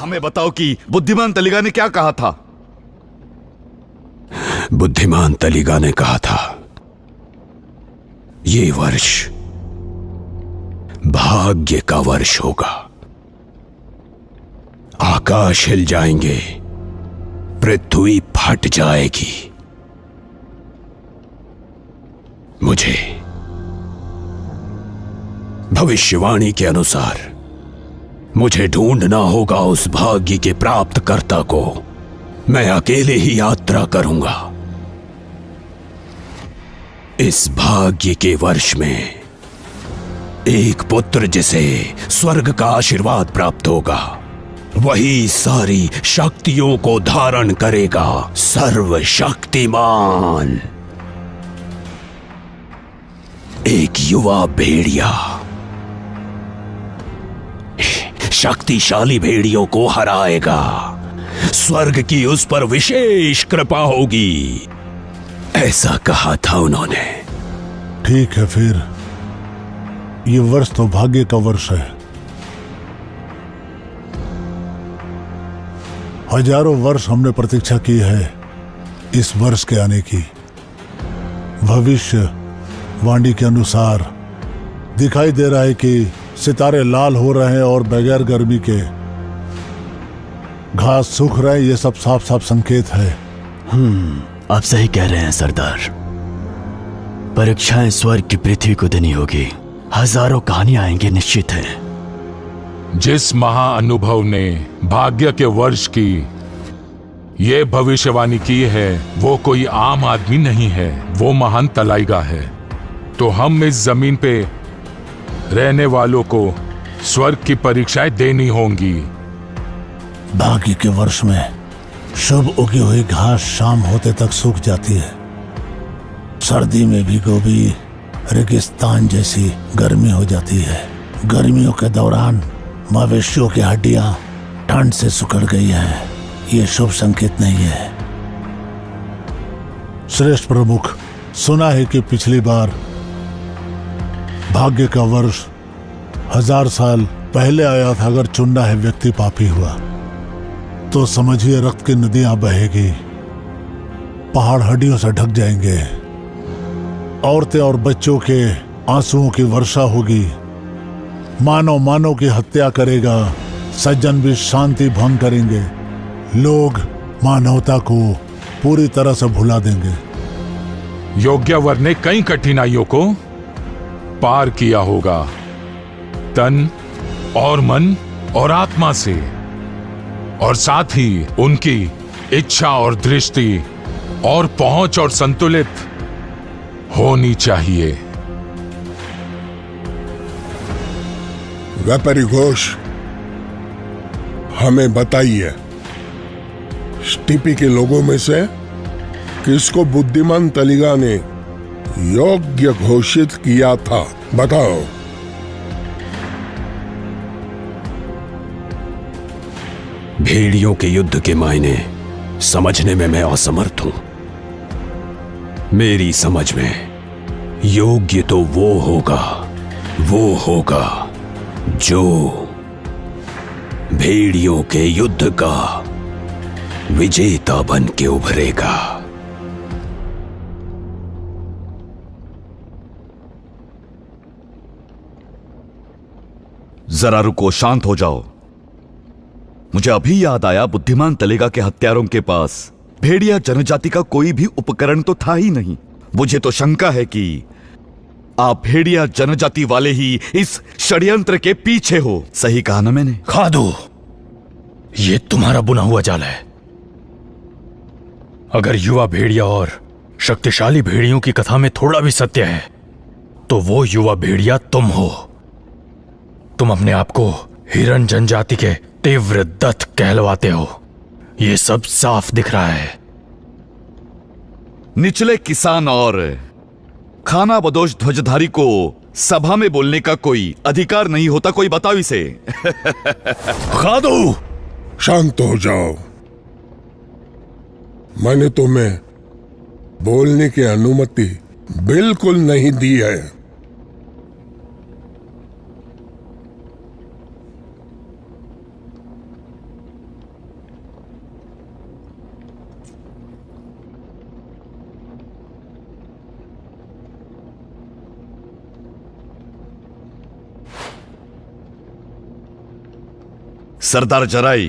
हमें बताओ कि बुद्धिमान तलिगा ने क्या कहा था। बुद्धिमान तलिगा ने कहा था, ये वर्ष भाग्य का वर्ष होगा। आकाश हिल जाएंगे, पृथ्वी फट जाएगी। मुझे भविष्यवाणी के अनुसार मुझे ढूंढना होगा उस भाग्य के प्राप्तकर्ता को। मैं अकेले ही यात्रा करूंगा। इस भाग्य के वर्ष में एक पुत्र जिसे स्वर्ग का आशीर्वाद प्राप्त होगा, वही सारी शक्तियों को धारण करेगा। सर्वशक्तिमान एक युवा भेड़िया शक्तिशाली भेड़ियों को हराएगा। स्वर्ग की उस पर विशेष कृपा होगी, ऐसा कहा था उन्होंने। ठीक है, फिर ये वर्ष तो भाग्य का वर्ष है। हजारों वर्ष हमने प्रतीक्षा की है इस वर्ष के आने की। भविष्य वाणी के अनुसार दिखाई दे रहा है कि सितारे लाल हो रहे हैं और बगैर गर्मी के घास सूख रहे हैं। ये सब साफ साफ संकेत है। आप सही कह रहे हैं सरदार। परीक्षाएं स्वर्ग की पृथ्वी को देनी होगी। हजारों कहानियां आएंगी, निश्चित है। जिस महाअनुभव ने भाग्य के वर्ष की ये भविष्यवाणी की है, वो कोई आम आदमी नहीं है, वो महान तलाइगा है। तो हम इस जमीन पे रहने वालों को स्वर्ग की परीक्षाएं देनी होंगी। भाग्य के वर्ष में शुभ उगी हुई घास शाम होते तक सूख जाती है। सर्दी में भी गोभी रेगिस्तान जैसी गर्मी हो जाती है। गर्मियों के दौरान मवेशियों की हड्डियां ठंड से सिकुड़ गई हैं। ये शुभ संकेत नहीं है। श्रेष्ठ प्रमुख, सुना है कि पिछली बार भाग्य का वर्ष 1000 साल पहले आया था। अगर चुनना है व्यक्ति पापी हुआ तो समझिए रक्त की नदियां बहेगी, पहाड़ हड्डियों से ढक जाएंगे, औरतें और बच्चों के आंसुओं की वर्षा होगी, मानव की हत्या करेगा, सज्जन भी शांति भंग करेंगे, लोग मानवता को पूरी तरह से भुला देंगे। योग्यवर ने कई कठिनाइयों को पार किया होगा, तन और मन और आत्मा से, और साथ ही उनकी इच्छा और दृष्टि और पहुंच और संतुलित होनी चाहिए। व्यापारी घोष, हमें बताइए, स्टीपी के लोगों में से किसको बुद्धिमान तलिगा ने योग्य घोषित किया था? बताओ। भेड़ियों के युद्ध के मायने समझने में मैं असमर्थ हूं। मेरी समझ में योग्य तो वो होगा जो भेड़ियों के युद्ध का विजेता बन के उभरेगा। जरा रुको, शांत हो जाओ। मुझे अभी याद आया, बुद्धिमान तलेगा के हत्यारों के पास भेड़िया जनजाति का कोई भी उपकरण तो था ही नहीं। मुझे तो शंका है कि आप भेड़िया जनजाति वाले ही इस षड्यंत्र के पीछे हो। सही कहा ना मैंने? खादू, ये तुम्हारा बुना हुआ जाल है। अगर युवा भेड़िया और शक्तिशाली भेड़ियों की कथा में थोड़ा भी सत्य है, तो वो युवा भेड़िया तुम हो। तुम अपने आप को हिरन जनजाति के तीव्र दत्त कहलवाते हो। ये सब साफ दिख रहा है। निचले किसान और खाना बदोश ध्वजधारी को सभा में बोलने का कोई अधिकार नहीं होता। कोई बताओ इसे। खादू, शांत हो जाओ। मैंने तुम्हें बोलने की अनुमति बिल्कुल नहीं दी है। सरदार जराई,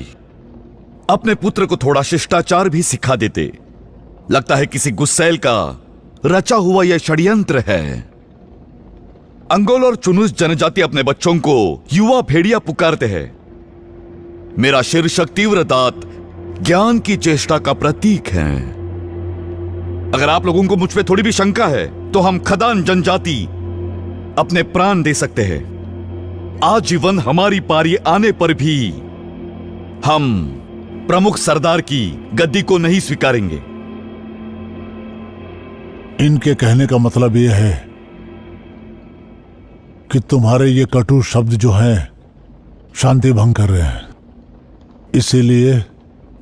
अपने पुत्र को थोड़ा शिष्टाचार भी सिखा देते। लगता है किसी गुस्सैल का रचा हुआ यह षड्यंत्र है। अंगोल और चुनुस जनजाति अपने बच्चों को युवा भेड़िया पुकारते हैं। मेरा शीर्षक तीव्र दांत ज्ञान की चेष्टा का प्रतीक है। अगर आप लोगों को मुझ पे थोड़ी भी शंका है तो हम खदान जनजाति अपने प्राण दे सकते हैं। आजीवन हमारी पारी आने पर भी हम प्रमुख सरदार की गद्दी को नहीं स्वीकारेंगे। इनके कहने का मतलब यह है कि तुम्हारे ये कटु शब्द जो हैं शांति भंग कर रहे हैं। इसीलिए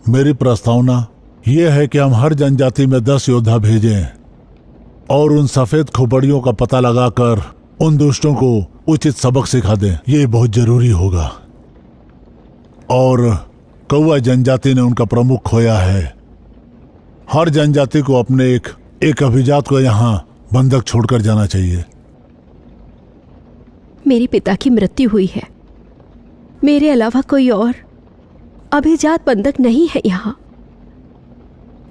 मेरी प्रस्तावना यह है कि हम हर जनजाति में 10 योद्धा भेजें और उन सफेद खोपड़ियों का पता लगाकर उन दुष्टों को उचित सबक सिखा दें। ये बहुत जरूरी होगा। और कौवा जनजाति ने उनका प्रमुख खोया है। हर जनजाति को अपने एक अभिजात को यहां बंधक छोड़कर जाना चाहिए। मेरे पिता की मृत्यु हुई है। मेरे अलावा कोई और अभिजात बंधक नहीं है यहाँ।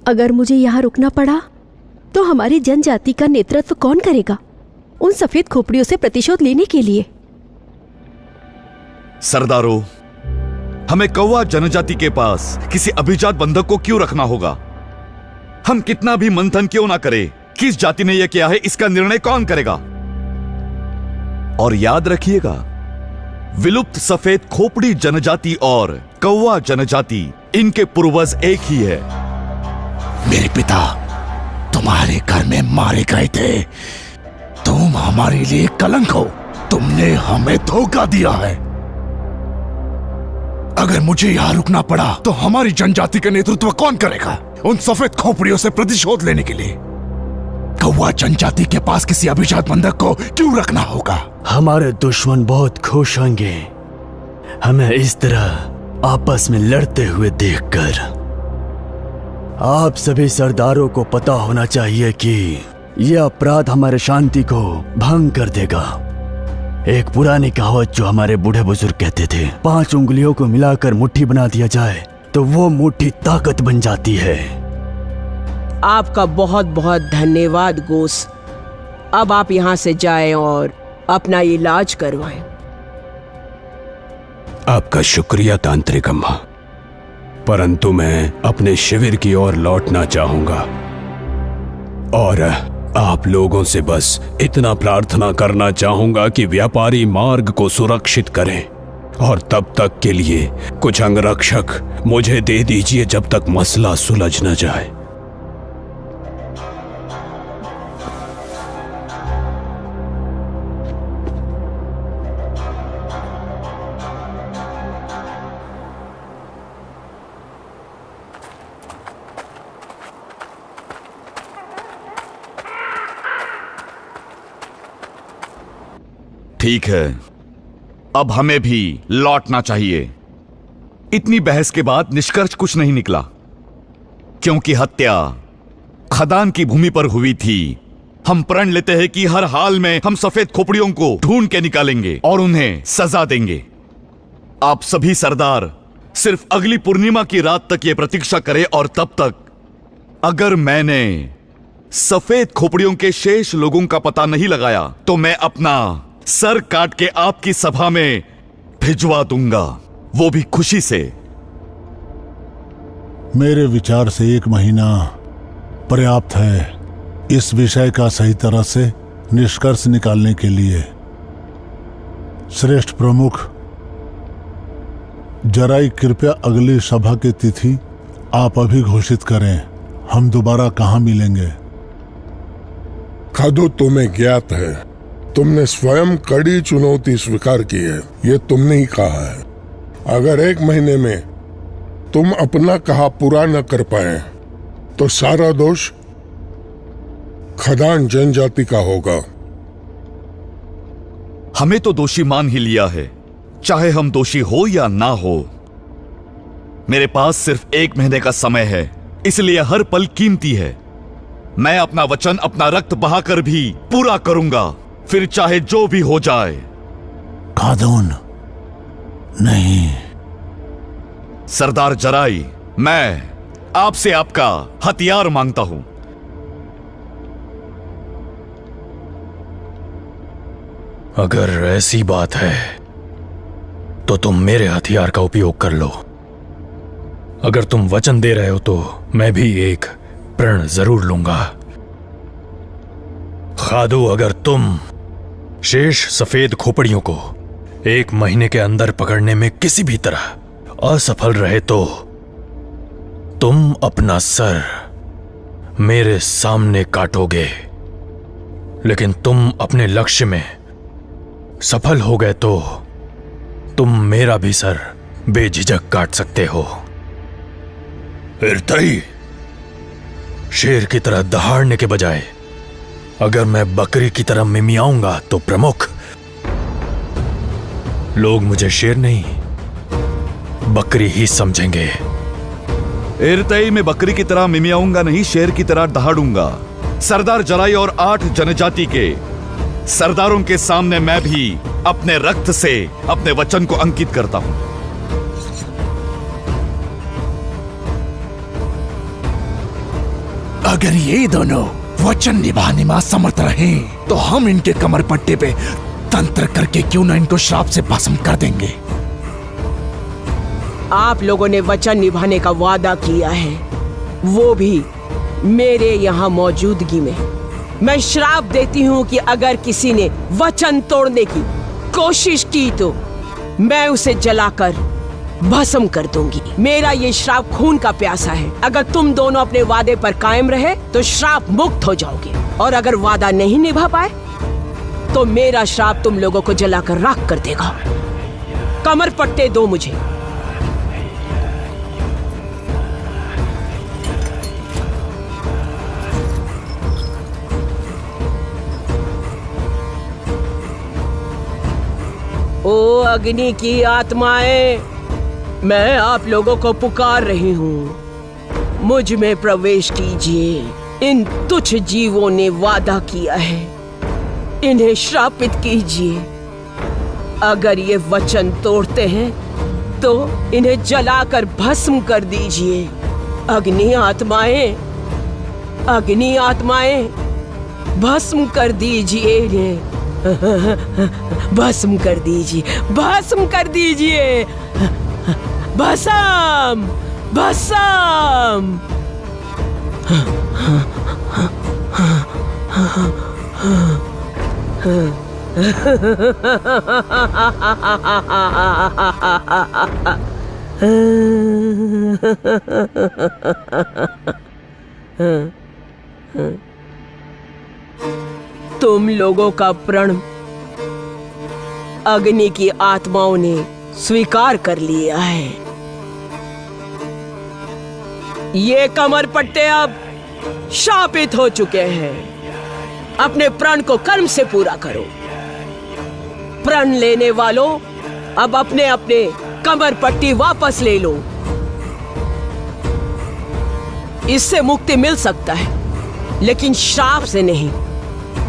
अगर मुझे यहाँ रुकना पड़ा तो हमारी जनजाति का नेतृत्व कौन करेगा उन सफेद खोपड़ियों से प्रतिशोध लेने के लिए? सरदारों, हमें कौवा जनजाति के पास किसी अभिजात बंधक को क्यों रखना होगा? हम कितना भी मंथन क्यों ना करें, किस जाति ने यह किया है इसका निर्णय कौन करेगा? और याद रखिएगा, विलुप्त सफेद खोपड़ी जनजाति और कौवा जनजाति, इनके पूर्वज एक ही है। मेरे पिता तुम्हारे घर में मारे गए थे। तुम हमारे लिए कलंक हो। तुमने हमें धोखा दिया है। अगर मुझे यहां रुकना पड़ा तो हमारी जनजाति का नेतृत्व कौन करेगा उन सफेद खोपड़ियों से प्रतिशोध लेने के लिए? कौवा जनजाति के पास किसी अभिजात बंधक को क्यों रखना होगा? हमारे दुश्मन बहुत खुश होंगे हमें इस तरह आपस में लड़ते हुए देखकर। आप सभी सरदारों को पता होना चाहिए कि यह अपराध हमारे शांति को भंग कर देगा। एक पुरानी कहावत जो हमारे बूढ़े बुजुर्ग कहते थे, 5 उंगलियों को मिलाकर मुट्ठी बना दिया जाए तो वो मुट्ठी ताकत बन जाती है। आपका बहुत बहुत धन्यवाद गोस। अब आप यहाँ से जाएं और अपना इलाज करवाएं। आपका शुक्रिया तांत्रिक अम्मा, परंतु मैं अपने शिविर की ओर लौटना चाहूंगा और आप लोगों से बस इतना प्रार्थना करना चाहूंगा कि व्यापारी मार्ग को सुरक्षित करें और तब तक के लिए कुछ अंगरक्षक मुझे दे दीजिए जब तक मसला सुलझ न जाए। ठीक है, अब हमें भी लौटना चाहिए। इतनी बहस के बाद निष्कर्ष कुछ नहीं निकला, क्योंकि हत्या खदान की भूमि पर हुई थी। हम प्रण लेते हैं कि हर हाल में हम सफेद खोपड़ियों को ढूंढ के निकालेंगे और उन्हें सजा देंगे। आप सभी सरदार सिर्फ अगली पूर्णिमा की रात तक यह प्रतीक्षा करें और तब तक अगर मैंने सफेद खोपड़ियों के शेष लोगों का पता नहीं लगाया तो मैं अपना सर काट के आपकी सभा में भिजवा दूंगा, वो भी खुशी से। मेरे विचार से 1 महीना पर्याप्त है इस विषय का सही तरह से निष्कर्ष निकालने के लिए। श्रेष्ठ प्रमुख, जराई कृपया अगली सभा की तिथि आप अभी घोषित करें। हम दोबारा कहां मिलेंगे? खादो, तुम्हें ज्ञात है, तुमने स्वयं कड़ी चुनौती स्वीकार की है। ये तुमने ही कहा है। अगर 1 महीने में तुम अपना कहा पूरा न कर पाए तो सारा दोष खदान जनजाति का होगा। हमें तो दोषी मान ही लिया है, चाहे हम दोषी हो या ना हो। मेरे पास सिर्फ 1 महीने का समय है, इसलिए हर पल कीमती है। मैं अपना वचन अपना रक्त बहाकर भी पूरा करूंगा, फिर चाहे जो भी हो जाए। खादून, नहीं, सरदार जराई, मैं आपसे आपका हथियार मांगता हूं। अगर ऐसी बात है तो तुम मेरे हथियार का उपयोग कर लो। अगर तुम वचन दे रहे हो तो मैं भी एक प्रण जरूर लूंगा। खादू, अगर तुम शेष सफेद खोपड़ियों को 1 महीने के अंदर पकड़ने में किसी भी तरह असफल रहे तो तुम अपना सर मेरे सामने काटोगे। लेकिन तुम अपने लक्ष्य में सफल हो गए तो तुम मेरा भी सर बेझिझक काट सकते हो। इर्तई, शेर की तरह दहाड़ने के बजाय अगर मैं बकरी की तरह मिमियाऊंगा तो प्रमुख, लोग मुझे शेर नहीं बकरी ही समझेंगे। इर्तई, मैं बकरी की तरह मिमियाऊंगा नहीं, शेर की तरह दहाड़ूंगा। सरदार जराई और 8 जनजाति के सरदारों के सामने मैं भी अपने रक्त से अपने वचन को अंकित करता हूं। अगर ये दोनों वचन निभाने में असमर्थ रहे तो हम इनके कमर पट्टे पे तंत्र करके क्यों ना इनको श्राप से भस्म कर देंगे। आप लोगों ने वचन निभाने का वादा किया है, वो भी मेरे यहाँ मौजूदगी में। मैं श्राप देती हूँ कि अगर किसी ने वचन तोड़ने की कोशिश की तो मैं उसे जलाकर भस्म कर दूंगी। मेरा ये श्राप खून का प्यासा है। अगर तुम दोनों अपने वादे पर कायम रहे तो श्राप मुक्त हो जाओगे, और अगर वादा नहीं निभा पाए तो मेरा श्राप तुम लोगों को जलाकर राख कर देगा। कमर पट्टे दो मुझे। ओ अग्नि की आत्माएं, मैं आप लोगों को पुकार रही हूँ, मुझ में प्रवेश कीजिए। इन तुच्छ जीवों ने वादा किया है, इन्हें श्रापित कीजिए। अगर ये वचन तोड़ते हैं तो इन्हें जलाकर भस्म कर दीजिए। अग्नि आत्माएं, अग्नि आत्माएं, भस्म कर दीजिए इन्हें। भस्म कर दीजिए, भस्म कर दीजिए। भस्म, भस्म। तुम लोगों का प्रण अग्नि की आत्माओं ने स्वीकार कर लिया है। ये कमर पट्टे अब शापित हो चुके हैं। अपने प्रण को कर्म से पूरा करो। प्रण लेने वालों, अब अपने अपने कमर पट्टी वापस ले लो। इससे मुक्ति मिल सकता है, लेकिन श्राप से नहीं।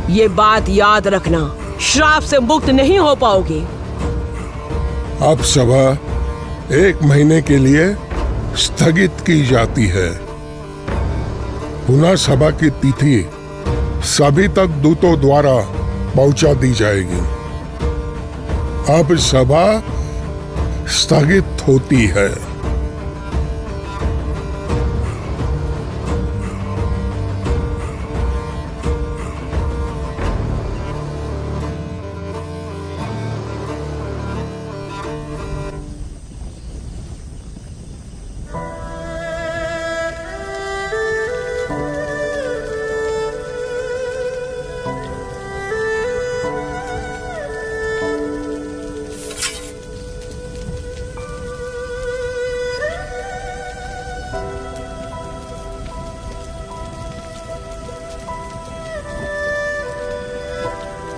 ये बात याद रखना, श्राप से मुक्त नहीं हो पाओगे। अब सभा 1 महीने के लिए स्थगित की जाती है। पुनः सभा की तिथि सभी तक दूतों द्वारा पहुंचा दी जाएगी। अब सभा स्थगित होती है।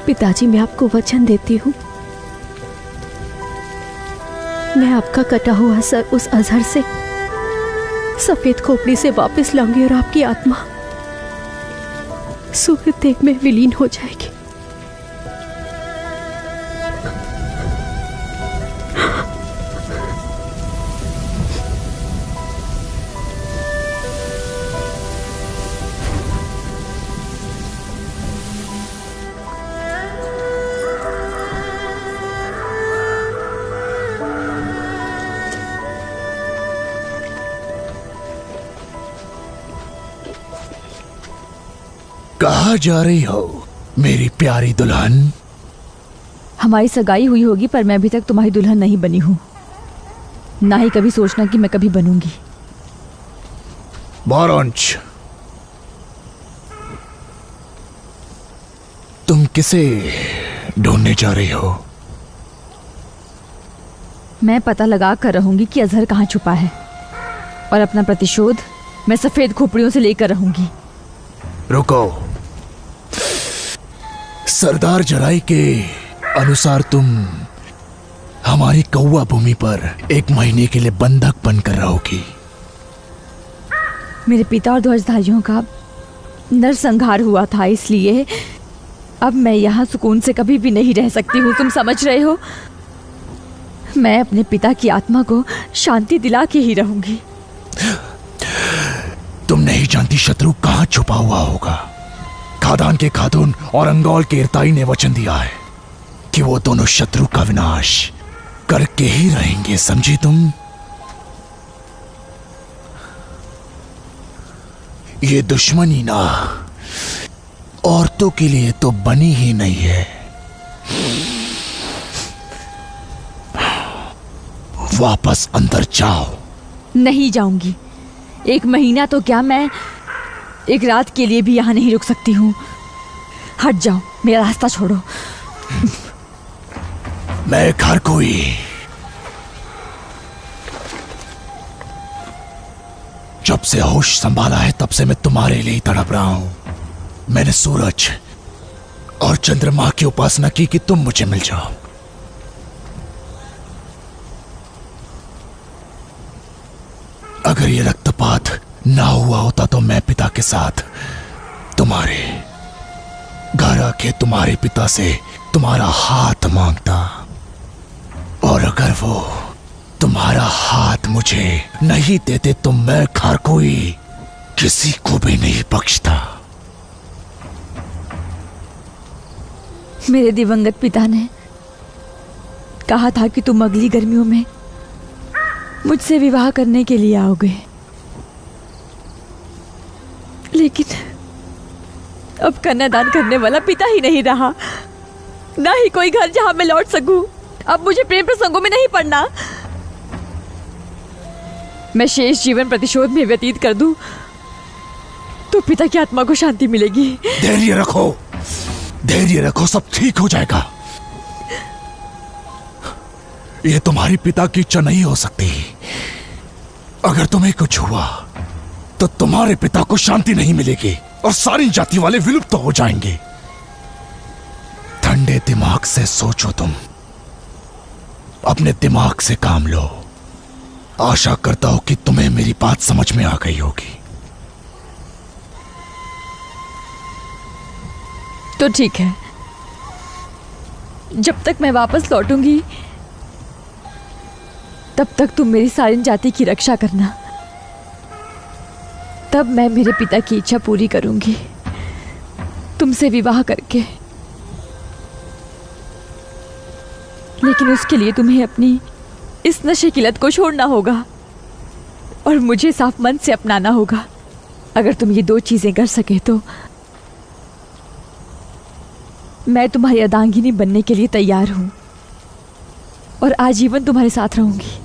पिताजी, मैं आपको वचन देती हूँ, मैं आपका कटा हुआ सर उस अजहर से सफेद खोपड़ी से वापस लाऊंगी और आपकी आत्मा सूर्य तेज में विलीन हो जाएगी। कहाँ जा रही हो मेरी प्यारी दुल्हन? हमारी सगाई हुई होगी पर मैं अभी तक तुम्हारी दुल्हन नहीं बनी हूं, ना ही कभी सोचना कि मैं कभी बनूंगी। बोरोंच, तुम किसे ढूंढने जा रही हो? मैं पता लगा कर रहूंगी कि अजहर कहाँ छुपा है और अपना प्रतिशोध मैं सफेद खोपड़ियों से लेकर रहूंगी। रुको, सरदार जराई के अनुसार तुम हमारी कौवा भूमि पर 1 महीने के लिए बंधक बनकर रहोगी। मेरे पिता और ध्वजधारियों का नरसंहार हुआ था, इसलिए अब मैं यहाँ सुकून से कभी भी नहीं रह सकती हूँ। तुम समझ रहे हो? मैं अपने पिता की आत्मा को शांति दिला के ही रहूंगी। तुम नहीं जानती शत्रु कहाँ छुपा हुआ होगा। खादान के खातून और अंगोल के इरताई ने वचन दिया है कि वो दोनों शत्रु का विनाश करके ही रहेंगे, समझी तुम? ये दुश्मनी ना औरतों के लिए तो बनी ही नहीं है। वापस अंदर जाओ। नहीं जाऊंगी। 1 महीना तो क्या, मैं 1 रात के लिए भी यहाँ नहीं रुक सकती हूँ। हट जाओ, मेरा रास्ता छोड़ो। मैं घर कोई जब से होश संभाला है तब से मैं तुम्हारे लिए तड़प रहा हूं। मैंने सूरज और चंद्रमा की उपासना की कि तुम मुझे मिल जाओ। अगर ये रक्तपात ना हुआ होता तो मैं पिता के साथ तुम्हारे घर आके तुम्हारे पिता से तुम्हारा हाथ मांगता, और अगर वो तुम्हारा हाथ मुझे नहीं देते तो मैं खारकोई किसी को भी नहीं बख्शता। मेरे दिवंगत पिता ने कहा था कि तुम अगली गर्मियों में मुझसे विवाह करने के लिए आओगे, लेकिन अब कन्यादान करने वाला पिता ही नहीं रहा, ना ही कोई घर जहां मैं लौट सकूं। अब मुझे प्रेम प्रसंगों में नहीं पड़ना। मैं शेष जीवन प्रतिशोध में व्यतीत कर दूं तो पिता की आत्मा को शांति मिलेगी। धैर्य रखो, धैर्य रखो, सब ठीक हो जाएगा। यह तुम्हारी पिता की इच्छा नहीं हो सकती। अगर तुम्हें कुछ हुआ तो तुम्हारे पिता को शांति नहीं मिलेगी और सारी जाति वाले विलुप्त हो जाएंगे। ठंडे दिमाग से सोचो, तुम अपने दिमाग से काम लो। आशा करता हूं कि तुम्हें मेरी बात समझ में आ गई होगी। तो ठीक है, जब तक मैं वापस लौटूंगी तब तक तुम मेरी सारिन जाति की रक्षा करना। तब मैं मेरे पिता की इच्छा पूरी करूंगी, तुमसे विवाह करके। लेकिन उसके लिए तुम्हें अपनी इस नशे की लत को छोड़ना होगा और मुझे साफ मन से अपनाना होगा। अगर तुम ये 2 चीजें कर सके तो मैं तुम्हारी अर्धांगिनी बनने के लिए तैयार हूं और आजीवन तुम्हारे साथ रहूंगी।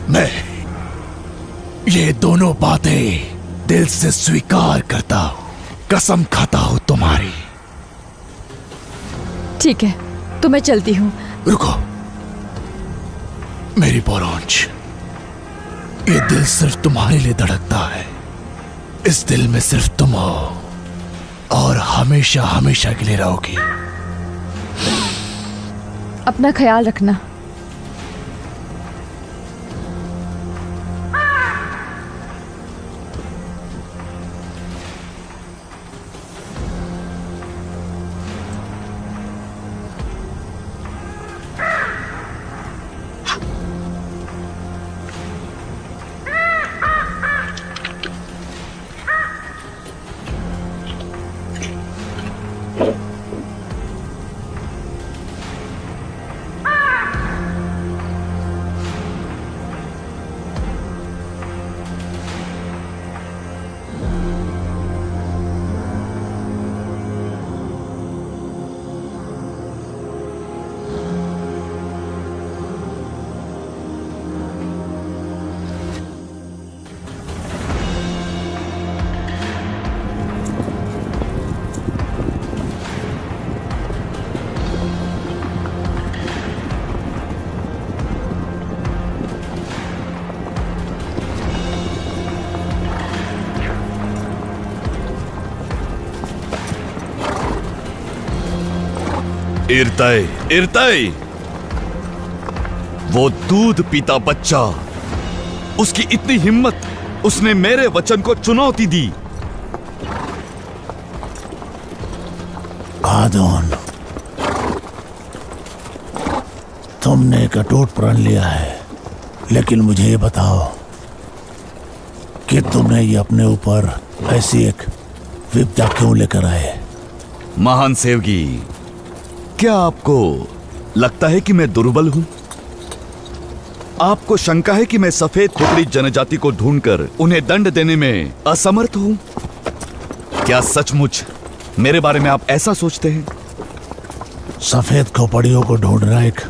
मैं ये दोनों बातें दिल से स्वीकार करता हूं, कसम खाता हूं तुम्हारी। ठीक है, तो मैं चलती हूँ। रुको मेरी बोरोंच, ये दिल सिर्फ तुम्हारे लिए धड़कता है। इस दिल में सिर्फ तुम हो और हमेशा हमेशा के लिए रहोगी। अपना ख्याल रखना। इर्तई, इर्तई, वो दूध पीता बच्चा, उसकी इतनी हिम्मत, उसने मेरे वचन को चुनौती दी। खादोन, तुमने एक अटूट प्रण लिया है, लेकिन मुझे ये बताओ कि तुमने ये अपने ऊपर ऐसी एक विपदा क्यों लेकर आए? महान सेवगी, क्या आपको लगता है कि मैं दुर्बल हूं? आपको शंका है कि मैं सफेद खोपड़ी जनजाति को ढूंढकर उन्हें दंड देने में असमर्थ हूं? क्या सचमुच मेरे बारे में आप ऐसा सोचते हैं? सफेद खोपड़ियों को ढूंढना एक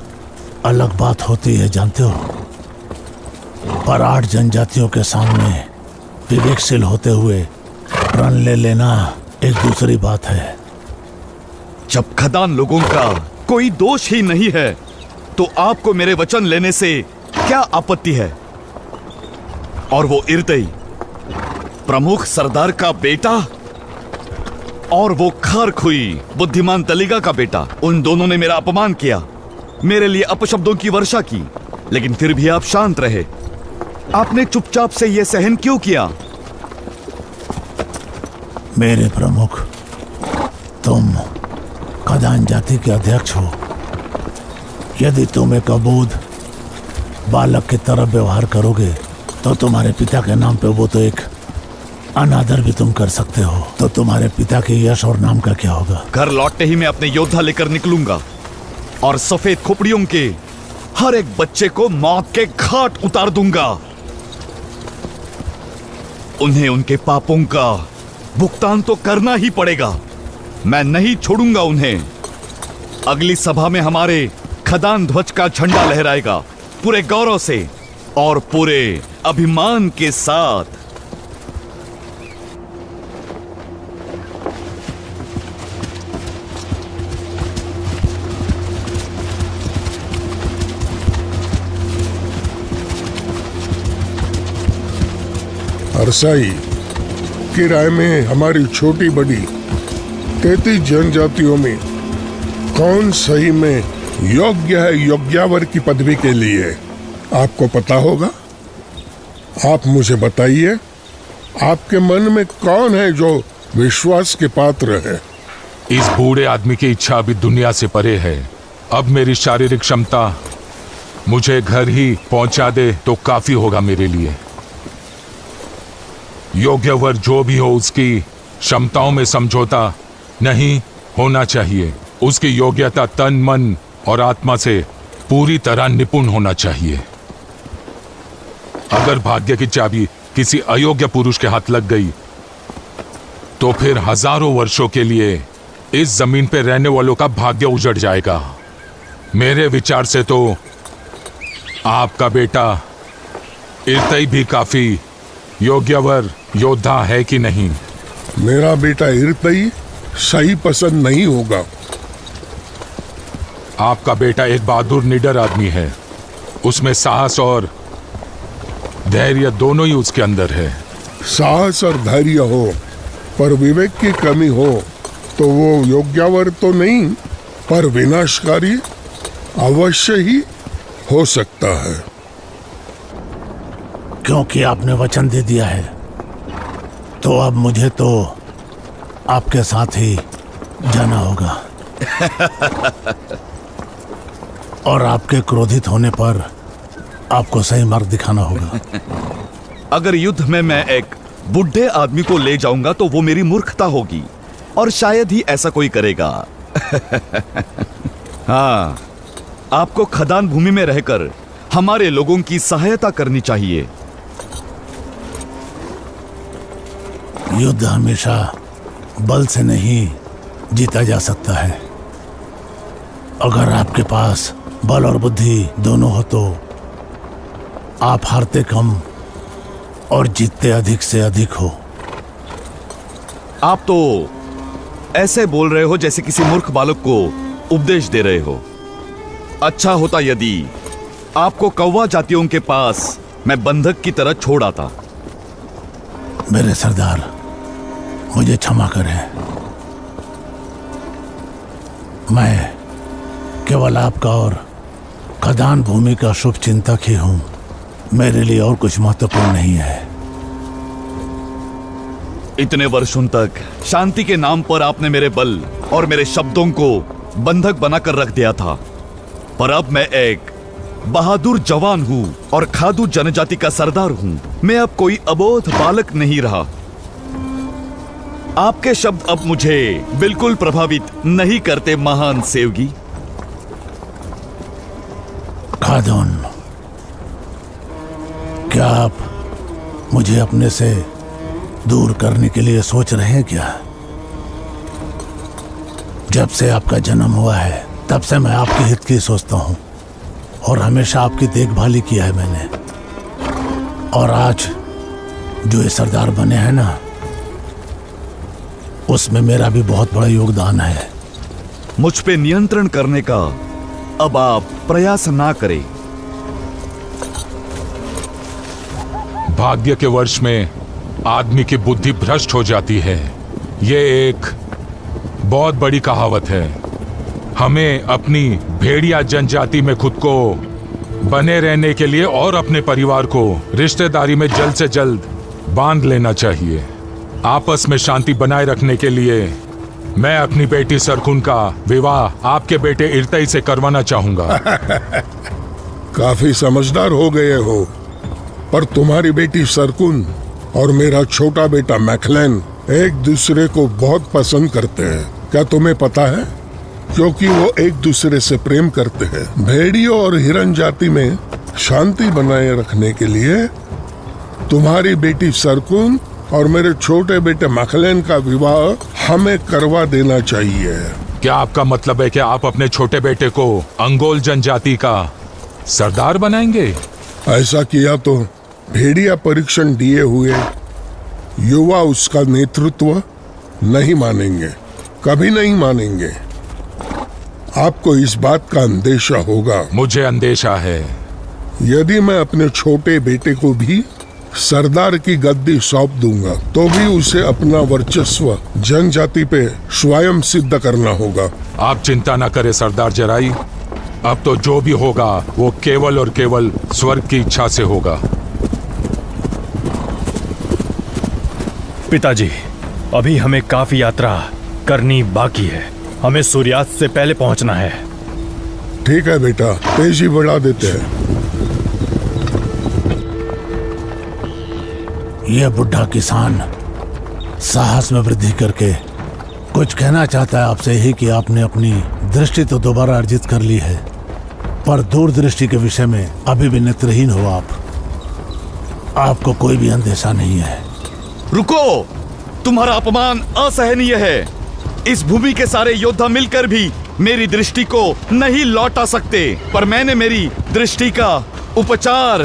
अलग बात होती है, जानते हो, पर 8 जनजातियों के सामने विवेकशील होते हुए प्रण ले लेना एक दूसरी बात है। जब खदान लोगों का कोई दोष ही नहीं है, तो आपको मेरे वचन लेने से क्या आपत्ति है? और वो इर्तई, प्रमुख सरदार का बेटा, और वो खारखुई बुद्धिमान तलिगा का बेटा, उन दोनों ने मेरा अपमान किया, मेरे लिए अपशब्दों की वर्षा की, लेकिन फिर भी आप शांत रहे। आपने चुपचाप से यह सहन क्यों किया? मेरे प्रमुख, तुम खदान जाति के अध्यक्ष हो। यदि तुम एक अबोध बालक की तरह व्यवहार करोगे तो तुम्हारे पिता के नाम पे वो तो एक अनादर भी तुम कर सकते हो। तो तुम्हारे पिता के यश और नाम का क्या होगा? घर लौटते ही मैं अपने योद्धा लेकर निकलूंगा और सफेद खोपड़ियों के हर एक बच्चे को मौत के घाट उतार दूंगा। उन्हें उनके पापों का भुगतान तो करना ही पड़ेगा। मैं नहीं छोड़ूंगा उन्हें। अगली सभा में हमारे खदान ध्वज का झंडा लहराएगा, पूरे गौरव से और पूरे अभिमान के साथ। अरसाई की राय में हमारी छोटी बड़ी 33 जनजातियों में कौन सही में योग्य है योग्यावर की पदवी के लिए? आपको पता होगा। आप मुझे बताइए, आपके मन में कौन है जो विश्वास के पात्र है? इस बूढ़े आदमी की इच्छा अभी दुनिया से परे है। अब मेरी शारीरिक क्षमता मुझे घर ही पहुंचा दे तो काफी होगा मेरे लिए। योग्य वर जो भी हो, उसकी क्षमताओं में समझौता नहीं होना चाहिए। उसकी योग्यता तन, मन और आत्मा से पूरी तरह निपुण होना चाहिए। अगर भाग्य की चाबी किसी अयोग्य पुरुष के हाथ लग गई तो फिर हजारों वर्षों के लिए इस जमीन पर रहने वालों का भाग्य उजड़ जाएगा। मेरे विचार से तो आपका बेटा इर्तई भी काफी योग्यवर योद्धा है कि नहीं? मेरा बेटा इर्तई सही पसंद नहीं होगा। आपका बेटा एक बहादुर निडर आदमी है। उसमें साहस और धैर्य दोनों ही उसके अंदर है। साहस और धैर्य हो पर विवेक की कमी हो तो वो योग्यावर तो नहीं, पर विनाशकारी अवश्य ही हो सकता है। क्योंकि आपने वचन दे दिया है तो अब मुझे तो आपके साथ ही जाना होगा। और आपके क्रोधित होने पर आपको सही मार्ग दिखाना होगा। अगर युद्ध में मैं एक बुढ़े आदमी को ले जाऊंगा तो वो मेरी मूर्खता होगी, और शायद ही ऐसा कोई करेगा। हाँ, आपको खदान भूमि में रहकर हमारे लोगों की सहायता करनी चाहिए। युद्ध हमेशा बल से नहीं जीता जा सकता है। अगर आपके पास बल और बुद्धि दोनों हो तो आप हारते कम और जीतते अधिक से अधिक हो। आप तो ऐसे बोल रहे हो जैसे किसी मूर्ख बालक को उपदेश दे रहे हो। अच्छा होता यदि आपको कौवा जातियों के पास मैं बंधक की तरह छोड़ आता। मेरे सरदार, मुझे क्षमा करें। मैं केवल आपका और खदान भूमि का शुभ चिंतक ही हूं। मेरे लिए और कुछ महत्वपूर्ण नहीं है। इतने वर्षों तक शांति के नाम पर आपने मेरे बल और मेरे शब्दों को बंधक बनाकर रख दिया था, पर अब मैं एक बहादुर जवान हूं और खादू जनजाति का सरदार हूं। मैं अब कोई अबोध बालक नहीं रहा। आपके शब्द अब मुझे बिल्कुल प्रभावित नहीं करते महान सेवगी। खादून, क्या आप मुझे अपने से दूर करने के लिए सोच रहे हैं क्या? जब से आपका जन्म हुआ है तब से मैं आपके हित की सोचता हूं और हमेशा आपकी देखभाल ही किया है मैंने। और आज जो ये सरदार बने हैं ना, उसमें मेरा भी बहुत बड़ा योगदान है। मुझ पे नियंत्रण करने का अब आप प्रयास ना करें। भाग्य के वर्ष में आदमी की बुद्धि भ्रष्ट हो जाती है, ये एक बहुत बड़ी कहावत है। हमें अपनी भेड़िया जनजाति में खुद को बने रहने के लिए और अपने परिवार को रिश्तेदारी में जल्द से जल्द बांध लेना चाहिए। आपस में शांति बनाए रखने के लिए मैं अपनी बेटी सरखुन का विवाह आपके बेटे इर्तई से करवाना चाहूंगा। काफी समझदार हो गए हो, पर तुम्हारी बेटी सरकुन और मेरा छोटा बेटा मैखलन एक दूसरे को बहुत पसंद करते हैं। क्या तुम्हें पता है? क्योंकि वो एक दूसरे से प्रेम करते हैं। भेड़ियों और हिरन जाति में शांति बनाए रखने के लिए तुम्हारी बेटी सरकुन और मेरे छोटे बेटे मैखलन का विवाह हमें करवा देना चाहिए। क्या आपका मतलब है कि आप अपने छोटे बेटे को अंगोल जनजाति का सरदार बनाएंगे? ऐसा किया तो भेड़िया परीक्षण दिए हुए युवा उसका नेतृत्व नहीं मानेंगे, कभी नहीं मानेंगे। आपको इस बात का अंदेशा होगा। मुझे अंदेशा है। यदि मैं अपने छोटे बेटे को भी सरदार की गद्दी सौंप दूंगा तो भी उसे अपना वर्चस्व जनजाति पे स्वयं सिद्ध करना होगा। आप चिंता न करें सरदार जराई, अब तो जो भी होगा वो केवल और केवल स्वर्ग की इच्छा से होगा। पिताजी, अभी हमें काफी यात्रा करनी बाकी है। हमें सूर्यास्त से पहले पहुंचना है। ठीक है बेटा, तेजी बढ़ा देते हैं। यह बुढ़ा किसान साहस में वृद्धि करके कुछ कहना चाहता है आपसे ही कि आपने अपनी दृष्टि तो दोबारा अर्जित कर ली है, पर दूरदृष्टि के विषय में अभी भी नेत्रहीन हो आप। आपको कोई भी अंदेशा नहीं है। रुको, तुम्हारा अपमान असहनीय है। इस भूमि के सारे योद्धा मिलकर भी मेरी दृष्टि को नहीं लौटा सकते, पर मैंने मेरी दृष्टि का उपचार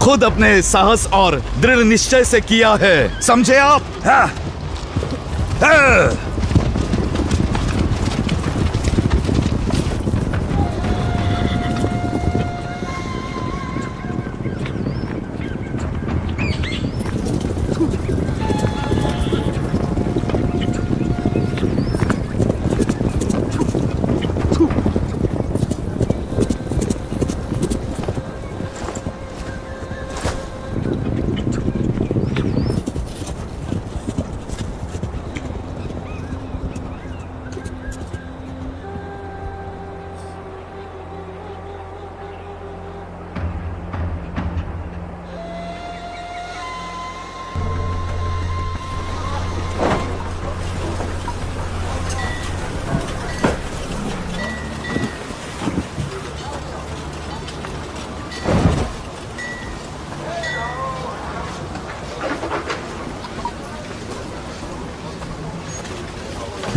खुद अपने साहस और दृढ़ निश्चय से किया है, समझे आप? हाँ। हाँ।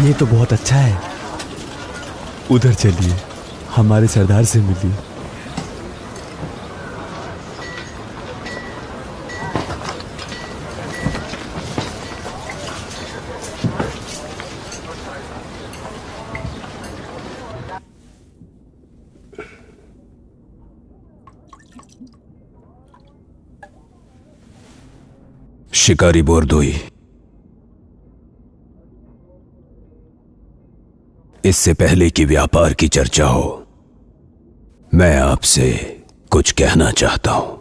ये तो बहुत अच्छा है। उधर चलिए, हमारे सरदार से मिलिए। शिकारी बोरदोई, इससे पहले कि व्यापार की चर्चा हो, मैं आपसे कुछ कहना चाहता हूं।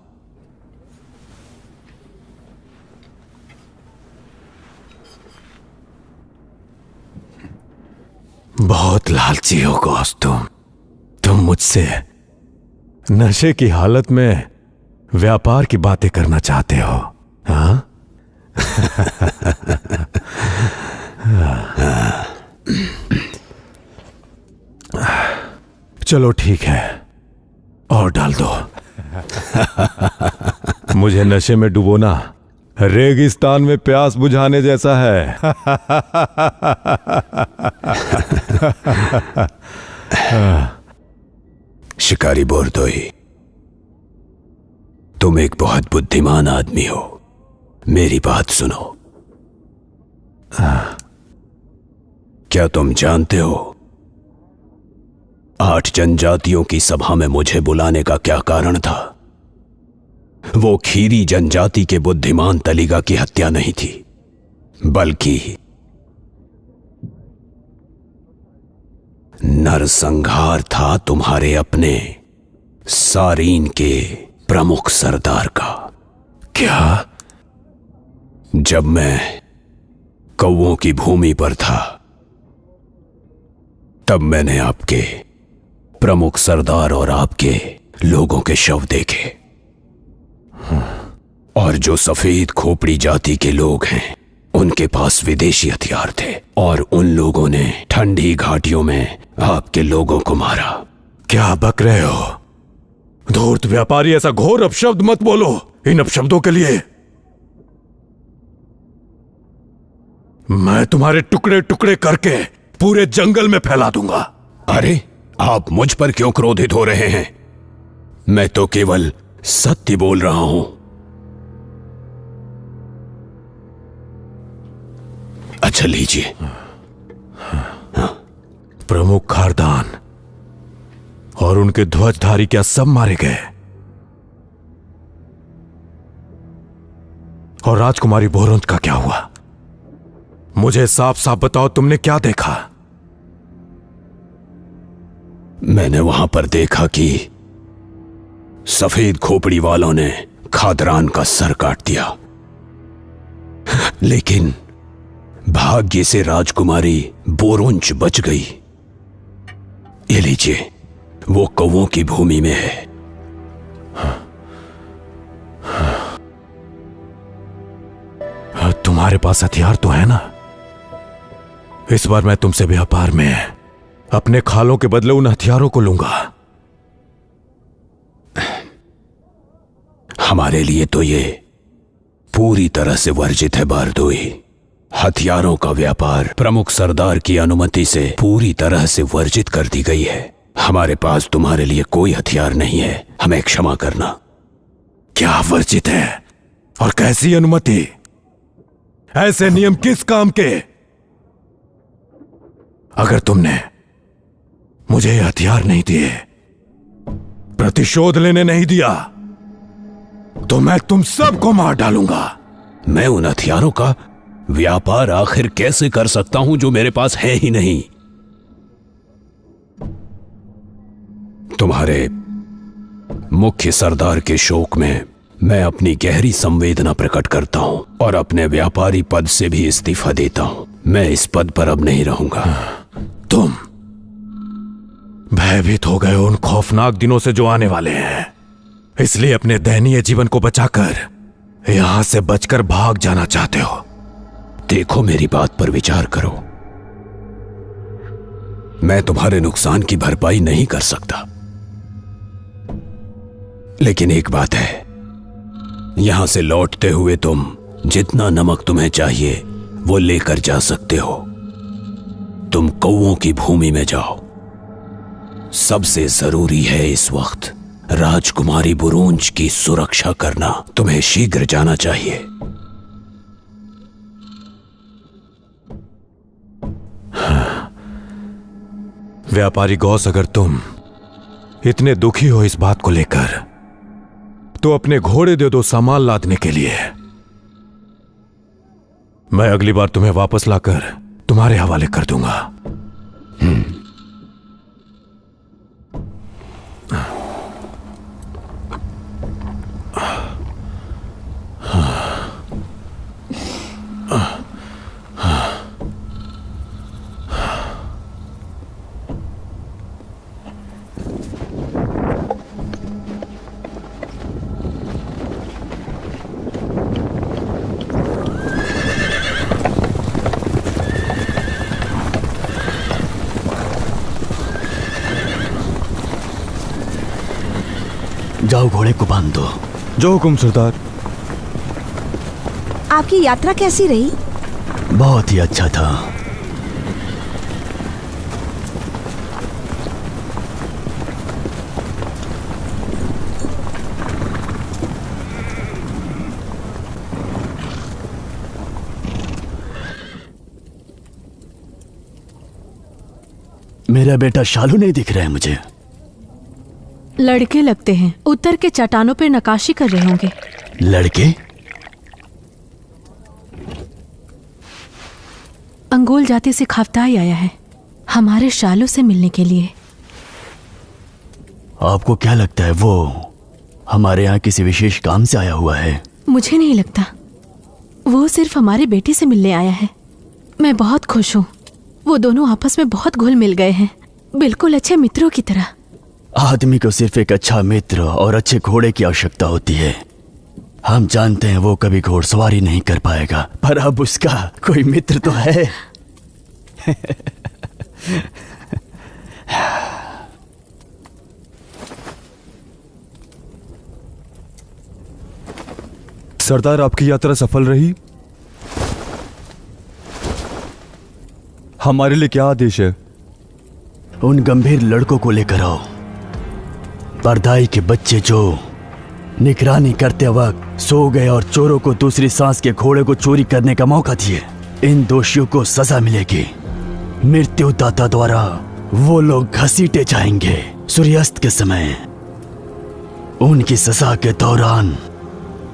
बहुत लालची हो गौस तुम मुझसे नशे की हालत में व्यापार की बातें करना चाहते हो, हाँ? चलो ठीक है, और डाल दो। मुझे नशे में डुबोना रेगिस्तान में प्यास बुझाने जैसा है। शिकारी बोरदोई, तुम एक बहुत बुद्धिमान आदमी हो। मेरी बात सुनो। क्या तुम जानते हो 8 जनजातियों की सभा में मुझे बुलाने का क्या कारण था? वो खीरी जनजाति के बुद्धिमान तलिगा की हत्या नहीं थी, बल्कि नरसंहार था तुम्हारे अपने सारीन के प्रमुख सरदार का। क्या? जब मैं कौवों की भूमि पर था, तब मैंने आपके प्रमुख सरदार और आपके लोगों के शव देखे। और जो सफेद खोपड़ी जाति के लोग हैं, उनके पास विदेशी हथियार थे, और उन लोगों ने ठंडी घाटियों में आपके लोगों को मारा। क्या बक रहे हो? धूर्त व्यापारी, ऐसा घोर अपशब्द मत बोलो। इन अपशब्दों के लिए मैं तुम्हारे टुकड़े टुकड़े करके पूरे जंगल में फैला दूंगा। अरे, आप मुझ पर क्यों क्रोधित हो रहे हैं? मैं तो केवल सत्य बोल रहा हूं। अच्छा लीजिए। प्रमुख खारदान और उनके ध्वजधारी क्या सब मारे गए? और राजकुमारी बोरुंज का क्या हुआ? मुझे साफ साफ बताओ, तुमने क्या देखा? मैंने वहां पर देखा कि सफेद खोपड़ी वालों ने खादरान का सर काट दिया, लेकिन भाग्य से राजकुमारी बोरुंज बच गई। ये लीजिए, वो कौवों की भूमि में है। तुम्हारे पास हथियार तो है ना? इस बार मैं तुमसे व्यापार में अपने खालों के बदले उन हथियारों को लूंगा। हमारे लिए तो ये पूरी तरह से वर्जित है बारदोई। हथियारों का व्यापार प्रमुख सरदार की अनुमति से पूरी तरह से वर्जित कर दी गई है। हमारे पास तुम्हारे लिए कोई हथियार नहीं है, हमें क्षमा करना। क्या वर्जित है और कैसी अनुमति? ऐसे नियम किस काम के? अगर तुमने मुझे ये हथियार नहीं दिए, प्रतिशोध लेने नहीं दिया, तो मैं तुम सबको मार डालूंगा। मैं उन हथियारों का व्यापार आखिर कैसे कर सकता हूं जो मेरे पास है ही नहीं? तुम्हारे मुख्य सरदार के शोक में मैं अपनी गहरी संवेदना प्रकट करता हूं और अपने व्यापारी पद से भी इस्तीफा देता हूं। मैं इस पद पर अब नहीं रहूंगा। तुम भयभीत हो गए उन खौफनाक दिनों से जो आने वाले हैं, इसलिए अपने दयनीय जीवन को बचाकर यहां से बचकर भाग जाना चाहते हो। देखो, मेरी बात पर विचार करो। मैं तुम्हारे नुकसान की भरपाई नहीं कर सकता, लेकिन एक बात है, यहां से लौटते हुए तुम जितना नमक तुम्हें चाहिए वो लेकर जा सकते हो। तुम कौवों की भूमि में जाओ। सबसे जरूरी है इस वक्त राजकुमारी बोरुंज की सुरक्षा करना। तुम्हें शीघ्र जाना चाहिए। व्यापारी गौस, अगर तुम इतने दुखी हो इस बात को लेकर, तो अपने घोड़े दे दो सामान लादने के लिए। मैं अगली बार तुम्हें वापस लाकर तुम्हारे हवाले कर दूंगा। घोड़े को बांध दो। जो हुकुम सरदार। आपकी यात्रा कैसी रही? बहुत ही अच्छा था। मेरा बेटा शालू नहीं दिख रहा है मुझे। लड़के लगते हैं, उत्तर के चट्टानों पर नक्काशी कर रहे होंगे। लड़के? अंगोल जाति से खाफ्ताई आया है हमारे शालू से मिलने के लिए। आपको क्या लगता है वो हमारे यहाँ किसी विशेष काम से आया हुआ है? मुझे नहीं लगता, वो सिर्फ हमारे बेटे से मिलने आया है। मैं बहुत खुश हूँ, वो दोनों आपस में बहुत घुल मिल गए हैं, बिल्कुल अच्छे मित्रों की तरह। आदमी को सिर्फ एक अच्छा मित्र और अच्छे घोड़े की आवश्यकता होती है। हम जानते हैं वो कभी घोड़सवारी नहीं कर पाएगा, पर अब उसका कोई मित्र तो है। सरदार, आपकी यात्रा सफल रही। हमारे लिए क्या आदेश है? उन गंभीर लड़कों को लेकर आओ। परदाई के बच्चे जो निगरानी करते वक्त सो गए और चोरों को दूसरी सांस के घोड़े को चोरी करने का मौका दिए, इन दोषियों को सजा मिलेगी। मृत्युदाता द्वारा वो लोग घसीटे जाएंगे। सूर्यास्त के समय उनकी सजा के दौरान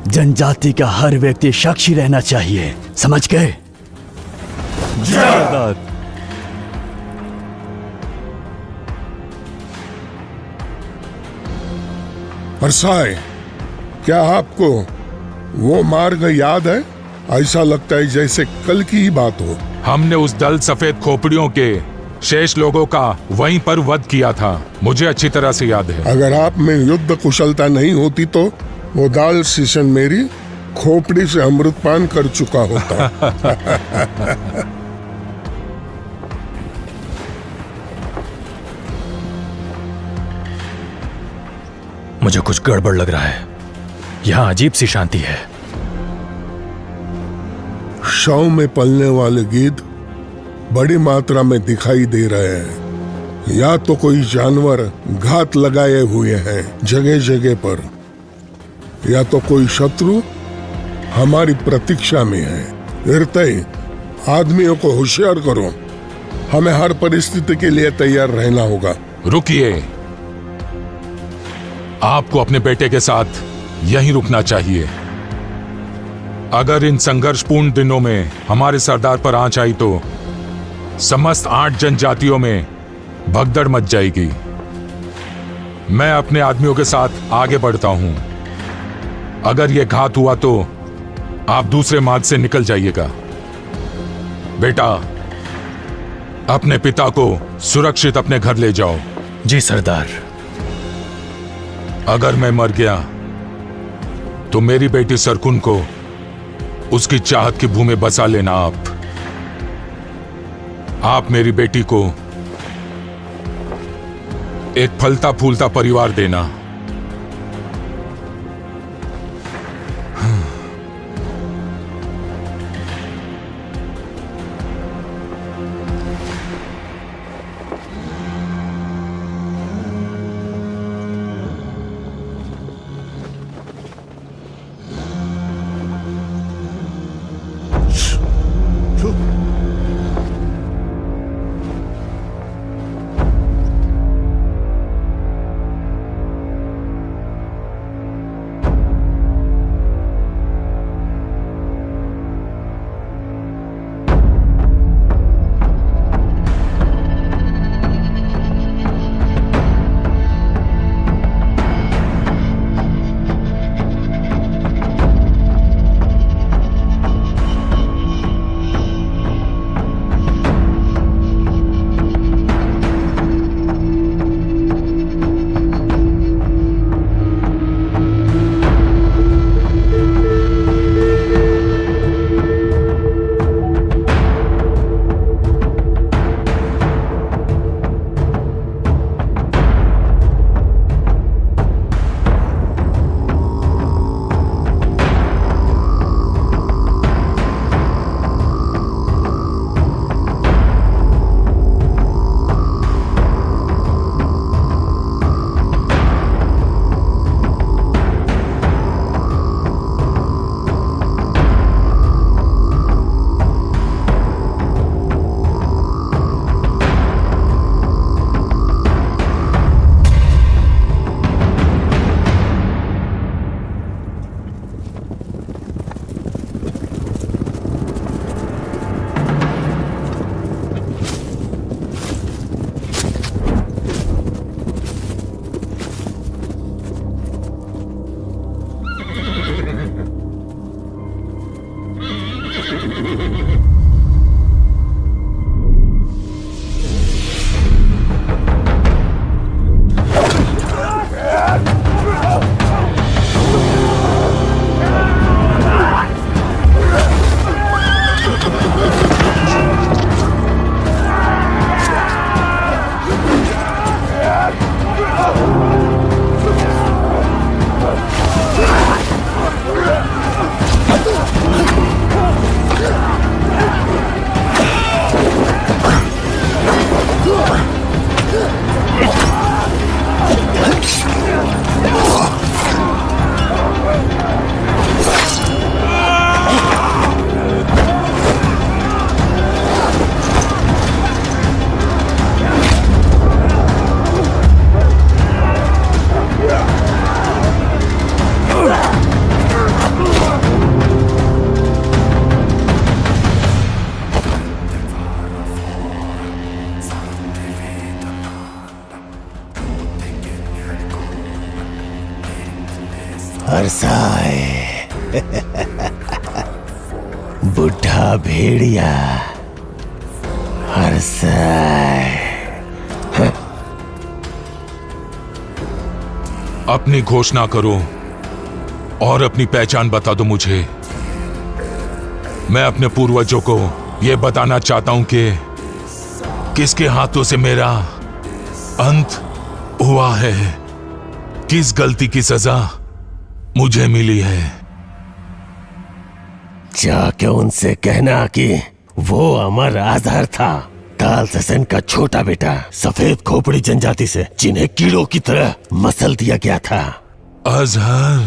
जनजाति का हर व्यक्ति साक्षी रहना चाहिए, समझ गए? सरदार। परसाई, क्या आपको वो मार्ग याद है? ऐसा लगता है जैसे कल की ही बात हो। हमने उस दल सफेद खोपड़ियों के शेष लोगों का वहीं पर वध किया था, मुझे अच्छी तरह से याद है। अगर आप में युद्ध कुशलता नहीं होती तो वो दाल सीसन मेरी खोपड़ी से अमृतपान कर चुका होता। मुझे कुछ गड़बड़ लग रहा है, यहाँ अजीब सी शांति है। शव में पलने वाले गिद्ध बड़ी मात्रा में दिखाई दे रहे हैं। या तो कोई जानवर घात लगाए हुए हैं जगह जगह पर, या तो कोई शत्रु हमारी प्रतीक्षा में है। हृदय, आदमियों को होशियार करो, हमें हर परिस्थिति के लिए तैयार रहना होगा। रुकिए, आपको अपने बेटे के साथ यहीं रुकना चाहिए। अगर इन संघर्षपूर्ण दिनों में हमारे सरदार पर आंच आई तो समस्त 8 जनजातियों में भगदड़ मच जाएगी। मैं अपने आदमियों के साथ आगे बढ़ता हूं। अगर यह घात हुआ तो आप दूसरे मार्ग से निकल जाइएगा। बेटा, अपने पिता को सुरक्षित अपने घर ले जाओ। जी सरदार। अगर मैं मर गया तो मेरी बेटी सरकुन को उसकी चाहत की भूमि बसा लेना। आप मेरी बेटी को एक फलता फूलता परिवार देना। हरसाए बुढ़ा भेड़िया हरसाए। अपनी घोषणा करो और अपनी पहचान बता दो मुझे। मैं अपने पूर्वजों को यह बताना चाहता हूं कि किसके हाथों से मेरा अंत हुआ है, किस गलती की सजा मुझे मिली है। जाके उनसे कहना कि वो अमर आजहर था, ताल हसन का छोटा बेटा, सफेद खोपड़ी जनजाति से, जिन्हें कीड़ों की तरह मसल दिया गया था। अजहर,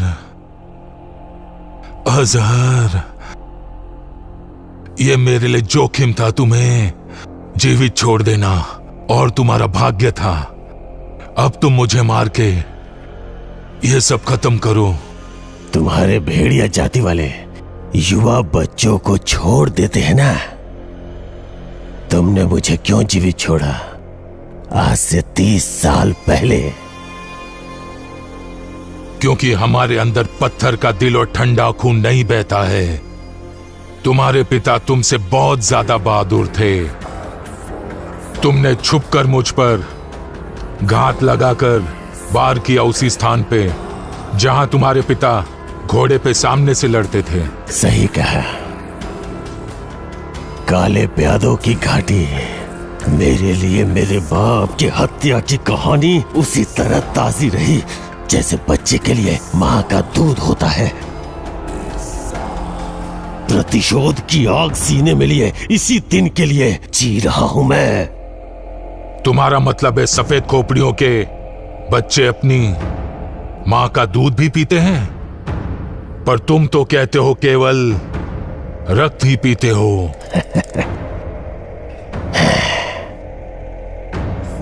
अजहर, ये मेरे लिए जोखिम था तुम्हें जीवित छोड़ देना, और तुम्हारा भाग्य था। अब तुम मुझे मार के ये सब खत्म करो। तुम्हारे भेड़िया जाति वाले युवा बच्चों को छोड़ देते हैं ना। तुमने मुझे क्यों जीवित छोड़ा आज से 30 साल पहले? क्योंकि हमारे अंदर पत्थर का दिल और ठंडा खून नहीं बहता है। तुम्हारे पिता तुमसे बहुत ज्यादा बहादुर थे। तुमने छुपकर मुझ पर घात लगाकर वार किया उसी स्थान पे जहां तुम्हारे पिता घोड़े पे सामने से लड़ते थे। सही कहा। काले प्यादों की घाटी मेरे लिए मेरे बाप की हत्या की कहानी उसी तरह ताजी रही जैसे बच्चे के लिए मां का दूध होता है। प्रतिशोध की आग सीने में लिए इसी दिन के लिए जी रहा हूं मैं। तुम्हारा मतलब है सफेद खोपड़ियों के बच्चे अपनी मां का दूध भी पीते हैं? पर तुम तो कहते हो केवल रक्त ही पीते हो।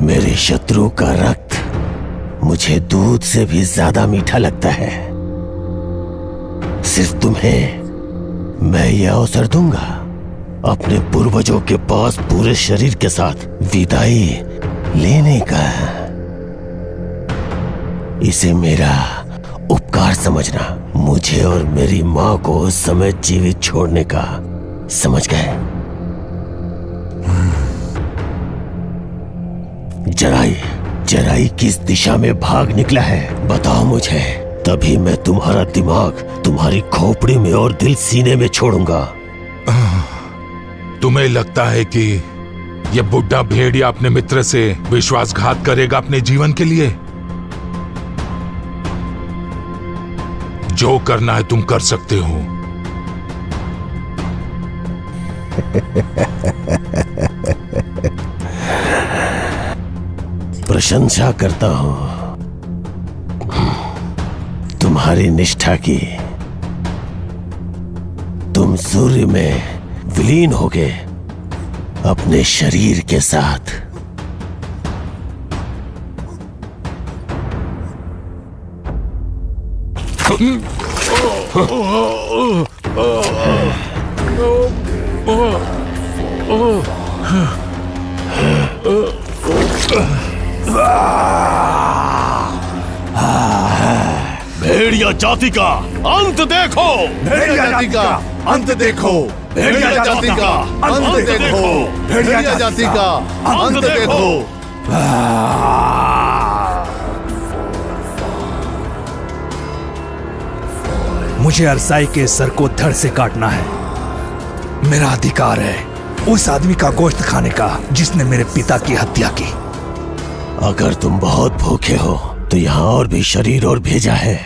मेरे शत्रु का रक्त मुझे दूध से भी ज्यादा मीठा लगता है। सिर्फ तुम्हें मैं यह अवसर दूंगा अपने पूर्वजों के पास पूरे शरीर के साथ विदाई लेने का। इसे मेरा उपकार समझना, मुझे और मेरी मां को उस समय जीवित छोड़ने का। समझ गए? जराई किस दिशा में भाग निकला है बताओ मुझे, तभी मैं तुम्हारा दिमाग तुम्हारी खोपड़ी में और दिल सीने में छोड़ूंगा। तुम्हें लगता है कि यह बुढ़ा भेड़िया अपने मित्र से विश्वासघात करेगा अपने जीवन के लिए? जो करना है तुम कर सकते हो। प्रशंसा करता हूं तुम्हारी निष्ठा की। तुम सूर्य में विलीन हो गए अपने शरीर के साथ। भेड़िया जाति का अंत देखो! भेड़िया जाति का अंत देखो! भेड़िया जाति का अंत देखो, भेड़िया जाति का अंत देखो। मुझे अरसाई के सर को धड़ से काटना है। मेरा अधिकार है उस आदमी का गोश्त खाने का जिसने मेरे पिता की हत्या की। अगर तुम बहुत भूखे हो तो यहाँ और भी शरीर और भेजा है।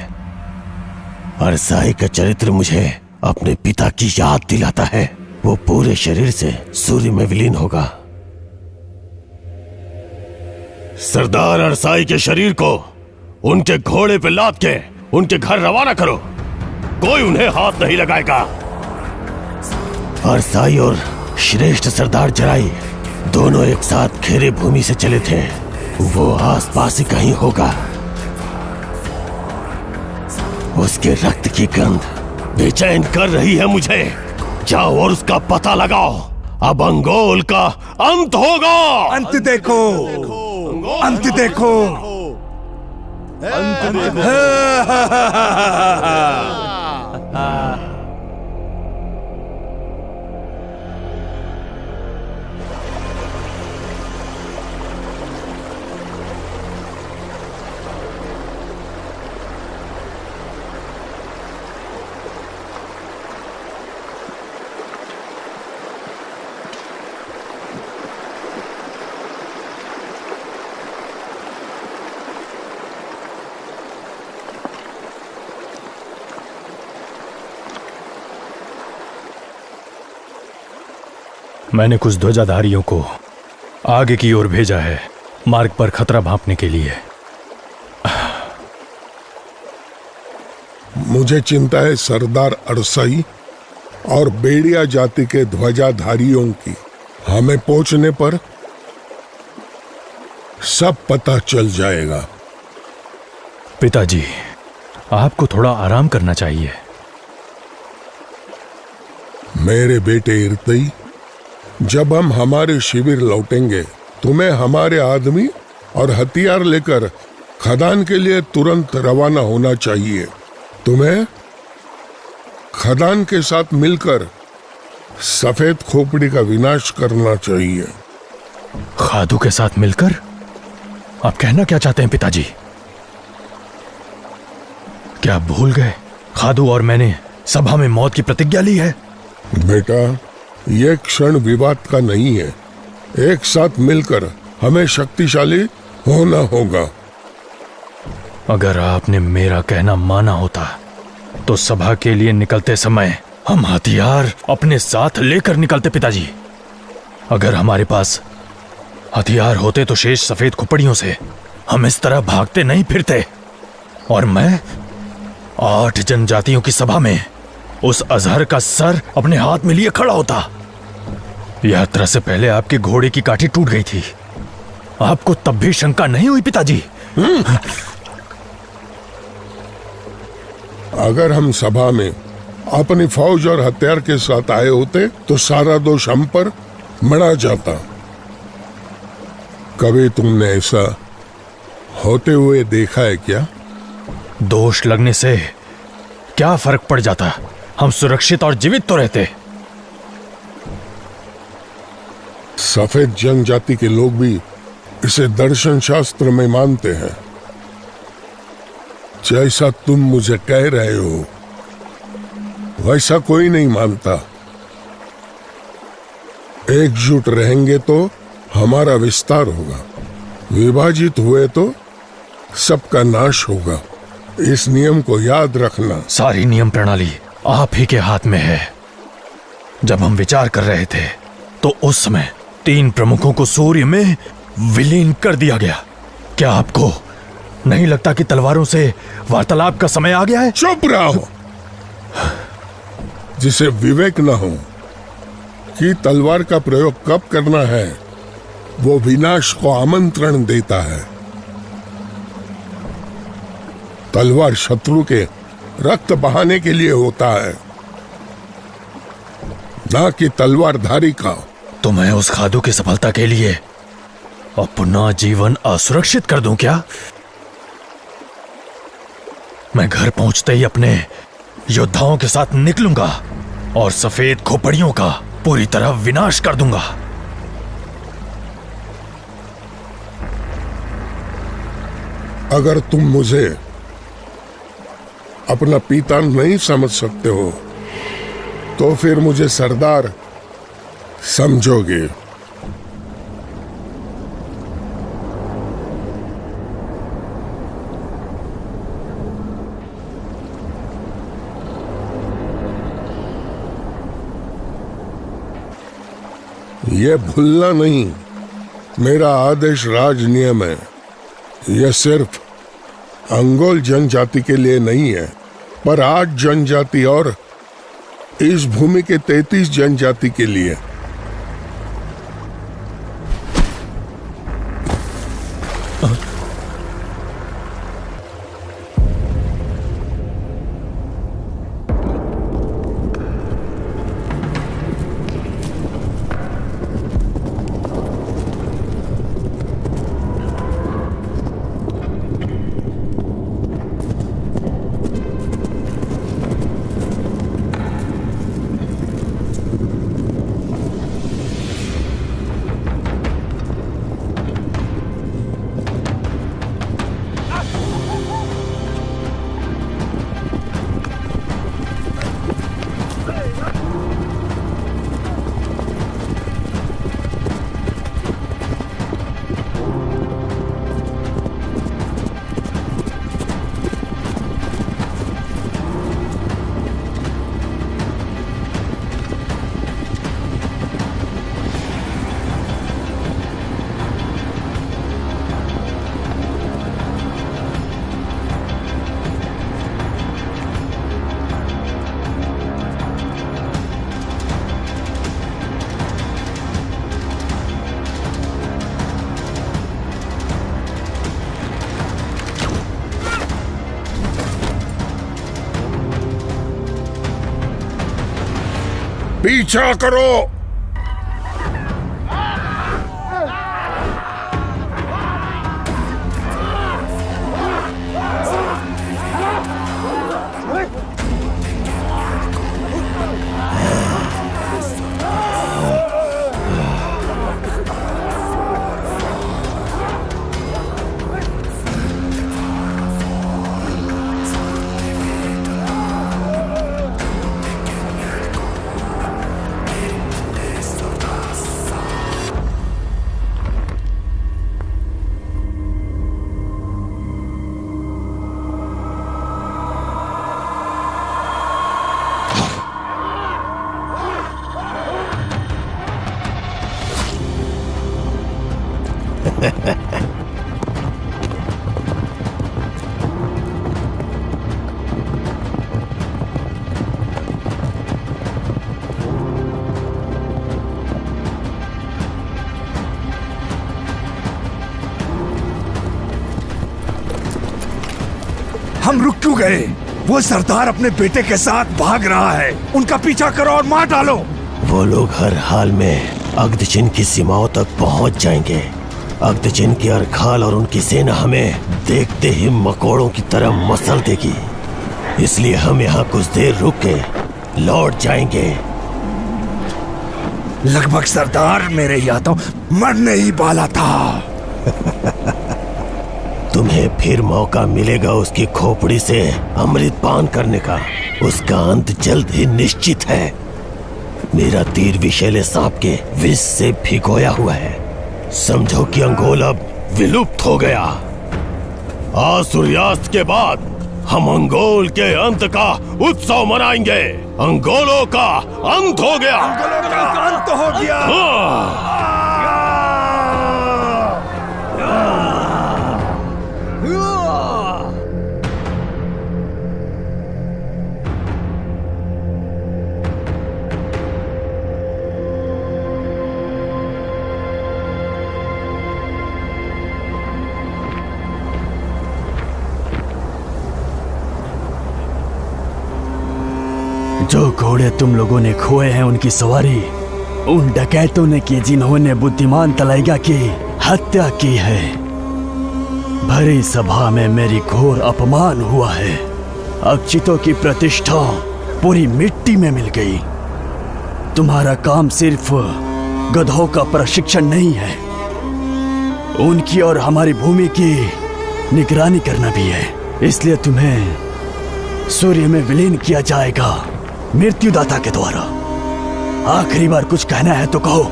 अरसाई का चरित्र मुझे अपने पिता की याद दिलाता है। वो पूरे शरीर से सूर्य में विलीन होगा। सरदार अरसाई के शरीर को उनके घोड़े पे लाद के उनके घर रवाना करो। कोई उन्हें हाथ नहीं लगाएगा। अरसाई और श्रेष्ठ सरदार जराई दोनों एक साथ घेरे भूमि से चले थे। वो आसपास ही कहीं होगा। उसके रक्त की गंध बेचैन कर रही है मुझे। जाओ और उसका पता लगाओ। अब अंगोल का अंत होगा। अंत देखो, अंत देखो, अंत देखो। मैंने कुछ ध्वजाधारियों को आगे की ओर भेजा है, मार्ग पर खतरा भांपने के लिए। मुझे चिंता है सरदार अरसाई और बेड़िया जाति के ध्वजाधारियों की। हमें पहुंचने पर सब पता चल जाएगा। पिताजी, आपको थोड़ा आराम करना चाहिए। मेरे बेटे इर्तई, जब हम हमारे शिविर लौटेंगे तुम्हें हमारे आदमी और हथियार लेकर खदान के लिए तुरंत रवाना होना चाहिए। तुम्हें खदान के साथ मिलकर सफेद खोपड़ी का विनाश करना चाहिए। खादू के साथ मिलकर? आप कहना क्या चाहते हैं पिताजी? क्या आप भूल गए खादू और मैंने सभा में मौत की प्रतिज्ञा ली है? बेटा, यह क्षण विवाद का नहीं है। एक साथ मिलकर हमें शक्तिशाली होना होगा। अगर आपने मेरा कहना माना होता तो सभा के लिए निकलते समय हम हथियार अपने साथ लेकर निकलते पिताजी। अगर हमारे पास हथियार होते तो शेष सफेद खुपड़ियों से हम इस तरह भागते नहीं फिरते। और मैं 8 जनजातियों की सभा में उस अजहर का सर अपने हाथ में लिए खड़ा होता। यात्रा से पहले आपके घोड़े की काठी टूट गई थी। आपको तब भी शंका नहीं हुई पिताजी? अगर हम सभा में अपनी फौज और हथियार के साथ आए होते तो सारा दोष हम पर मढ़ा जाता। कभी तुमने ऐसा होते हुए देखा है क्या? दोष लगने से क्या फर्क पड़ जाता? हम सुरक्षित और जीवित तो रहते। सफेद जनजाति के लोग भी इसे दर्शन शास्त्र में मानते हैं। जैसा तुम मुझे कह रहे हो वैसा कोई नहीं मानता। एकजुट रहेंगे तो हमारा विस्तार होगा, विभाजित हुए तो सबका नाश होगा। इस नियम को याद रखना। सारी नियम प्रणाली आप ही के हाथ में है। जब हम विचार कर रहे थे तो उस समय 3 प्रमुखों को सूर्य में विलीन कर दिया गया। क्या आपको नहीं लगता कि तलवारों से वार्तालाप का समय आ गया है? चुप रहो। जिसे विवेक न हो कि तलवार का प्रयोग कब करना है, वो विनाश को आमंत्रण देता है। तलवार शत्रु के रक्त बहाने के लिए होता है, ना कि तलवारधारी का। तो मैं उस खादू की सफलता के लिए अपना जीवन असुरक्षित कर दूं क्या? मैं घर पहुंचते ही अपने योद्धाओं के साथ निकलूंगा और सफेद खोपड़ियों का पूरी तरह विनाश कर दूंगा। अगर तुम मुझे अपना पिता नहीं समझ सकते हो तो फिर मुझे सरदार समझोगे। यह भूलना नहीं, मेरा आदेश राज नियम है। यह सिर्फ अंगोल जनजाति के लिए नहीं है, पर आज जनजाति और इस भूमि के 33 जनजाति के लिए। पीछा करो। हम रुक क्यों गए? वो सरदार अपने बेटे के साथ भाग रहा है। उनका पीछा करो और मार डालो। वो लोग हर हाल में अग्दचिन की सीमाओं तक पहुंच जाएंगे। अग्दचिन की अरखाल और उनकी सेना हमें देखते ही मकोड़ों की तरह मसल देगी। इसलिए हम यहाँ कुछ देर रुक के लौट जाएंगे। लगभग सरदार मेरे या तो मरने ही वाला था। तुम्हें फिर मौका मिलेगा उसकी खोपड़ी से अमृत पान करने का। उसका अंत जल्द ही निश्चित है। मेरा तीर विषैले सांप के विष से भिगोया हुआ है। समझो कि अंगोल अब विलुप्त हो गया। आज सूर्यास्त के बाद हम अंगोल के अंत का उत्सव मनाएंगे। अंगोलों का अंत हो गया। अंगोलों का अंत हो गया। जो घोड़े तुम लोगों ने खोए हैं उनकी सवारी उन डकैतों ने की जिन्होंने बुद्धिमान तलैगा की हत्या की है। भरी सभा में मेरी घोर अपमान हुआ है। अक्षितों की प्रतिष्ठा पूरी मिट्टी में मिल गई। तुम्हारा काम सिर्फ गधों का प्रशिक्षण नहीं है, उनकी और हमारी भूमि की निगरानी करना भी है। इसलिए तुम्हें सूर्य में विलीन किया जाएगा मृत्युदाता के द्वारा। आखिरी बार कुछ कहना है तो कहो।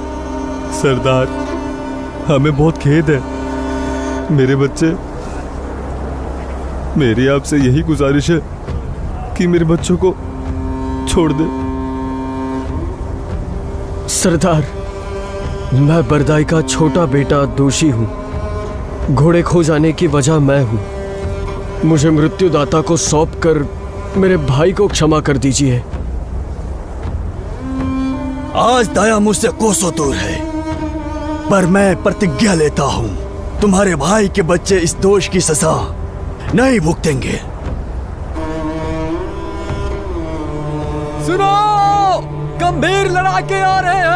सरदार, हमें बहुत खेद है। मेरे बच्चे, मेरी आपसे यही गुजारिश है कि मेरे बच्चों को छोड़ दे। सरदार, मैं बरदाई का छोटा बेटा दोषी हूँ। घोड़े खो जाने की वजह मैं हूँ। मुझे मृत्युदाता को सौंपकर मेरे भाई को क्षमा कर दीजिए। आज दया मुझसे कोसों दूर है, पर मैं प्रतिज्ञा लेता हूँ तुम्हारे भाई के बच्चे इस दोष की सजा नहीं भुगतेंगे। सुनो, गंभीर लड़ाके आ रहे हैं।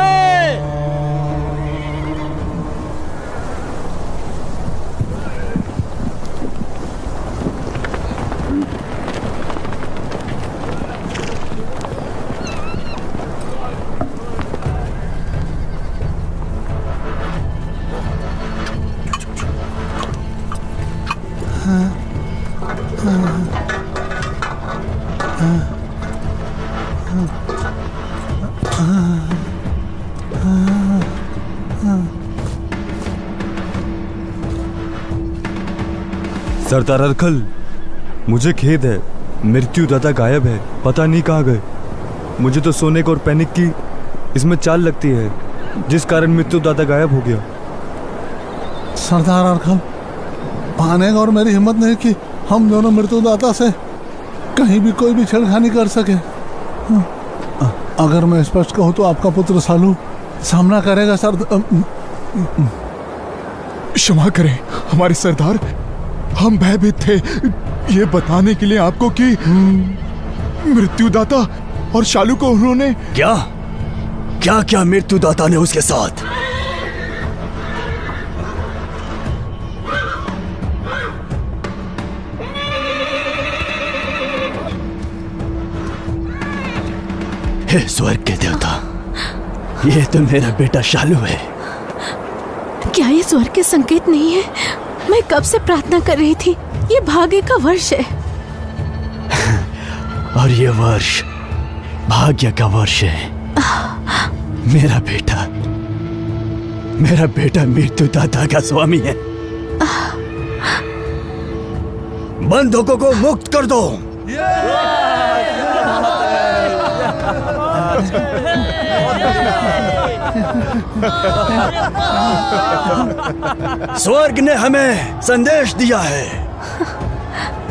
सरदार अरखल, मुझे खेद है, मृत्युदाता गायब है, पता नहीं कहाँ गए। मुझे तो सोनेक और पैनिक की इसमें चाल लगती है, जिस कारण मृत्युदाता गायब हो गया। सरदार अरखल, पानेक और मेरी हिम्मत नहीं कि हम दोनों मृत्युदाता से कहीं भी कोई भी छेड़खानी कर सके। अगर मैं स्पष्ट कहूँ तो आपका पुत्र सालू सामना करेगा। क्षमा करें हमारे सरदार, हम भयभीत थे ये बताने के लिए आपको कि मृत्युदाता और शालू को उन्होंने क्या क्या क्या मृत्युदाता ने उसके साथ? हे स्वर्ग के देवता, ये तो मेरा बेटा शालू है। क्या ये स्वर्ग के संकेत नहीं है? मैं कब से प्रार्थना कर रही थी। ये भाग्य का वर्ष है। और ये वर्ष भाग्य का वर्ष है। मेरा बेटा मृत्युदाता का स्वामी है। बंधकों को मुक्त कर दो। स्वर्ग ने हमें संदेश दिया है।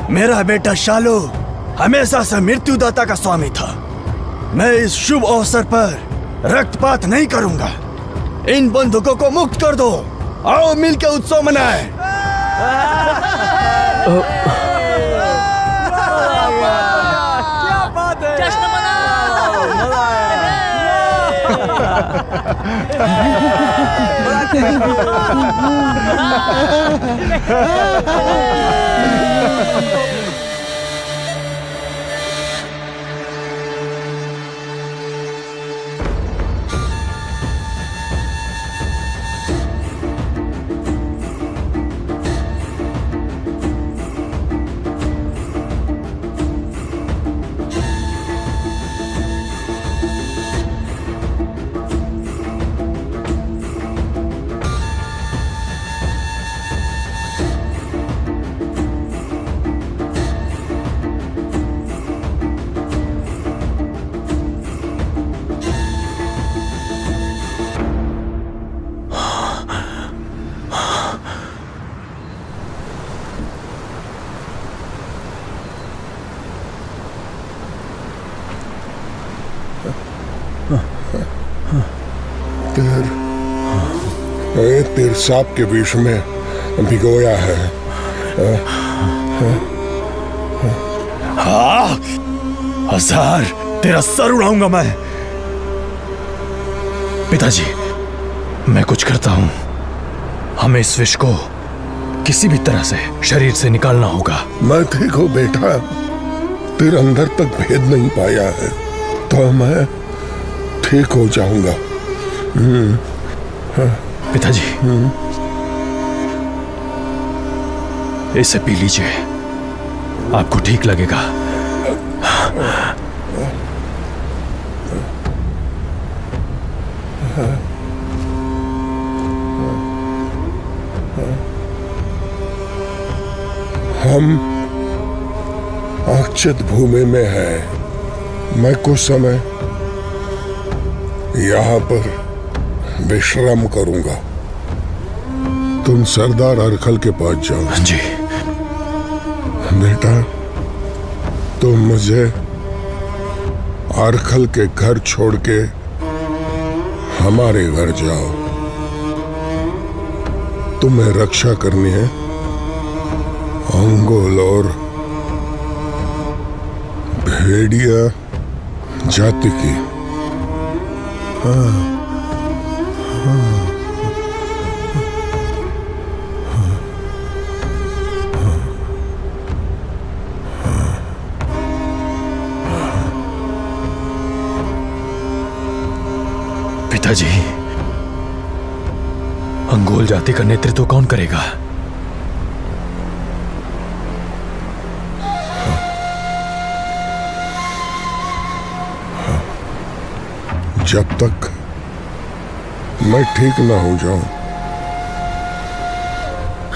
मेरा बेटा शालू हमेशा से मृत्युदाता का स्वामी था। मैं इस शुभ अवसर पर रक्तपात नहीं करूंगा। इन बंधकों को मुक्त कर दो। आओ मिलकर उत्सव मनाएं। तीर सांप के विष में भिगोया है। हाँ, 1000 तेरा सर उड़ाऊंगा मैं। पिताजी, मैं कुछ करता हूं। हमें इस विष को किसी भी तरह से शरीर से निकालना होगा। मैं ठीक हूँ बेटा, तेरे अंदर तक भेद नहीं पाया है तो मैं ठीक हो जाऊंगा। पिताजी, इसे पी लीजिए, आपको ठीक लगेगा। हम अक्षत भूमि में हैं। मैं कुछ समय यहाँ पर विश्राम करूंगा। तुम सरदार अरखल के पास जाओ। हाँ जी। बेटा, तुम मुझे अरखल के घर छोड़ के हमारे घर जाओ। तुम्हें रक्षा करनी है अंगोल और भेड़िया जाति की। पिताजी, अंगोल जाति का नेतृत्व कौन करेगा? जब तक मैं ठीक ना हो जाऊं,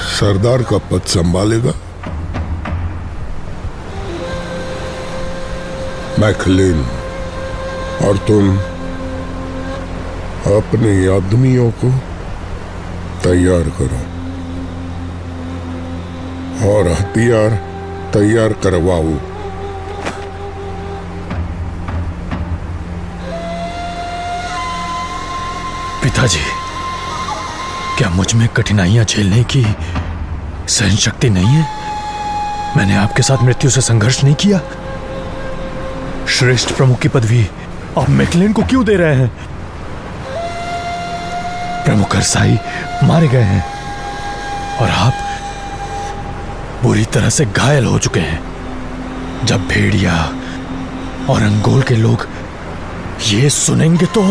सरदार का पद संभालेगा मैखलिन, और तुम अपने आदमियों को तैयार करो और हथियार तैयार करवाओ। पिताजी, क्या मुझ में कठिनाइयां झेलने की सहन शक्ति नहीं है? मैंने आपके साथ मृत्यु से संघर्ष नहीं किया। श्रेष्ठ प्रमुख की पदवी आप मैखलिन को क्यों दे रहे हैं? प्रमुख अरसाई मारे गए हैं और आप बुरी तरह से घायल हो चुके हैं। जब भेड़िया और अंगोल के लोग ये सुनेंगे तो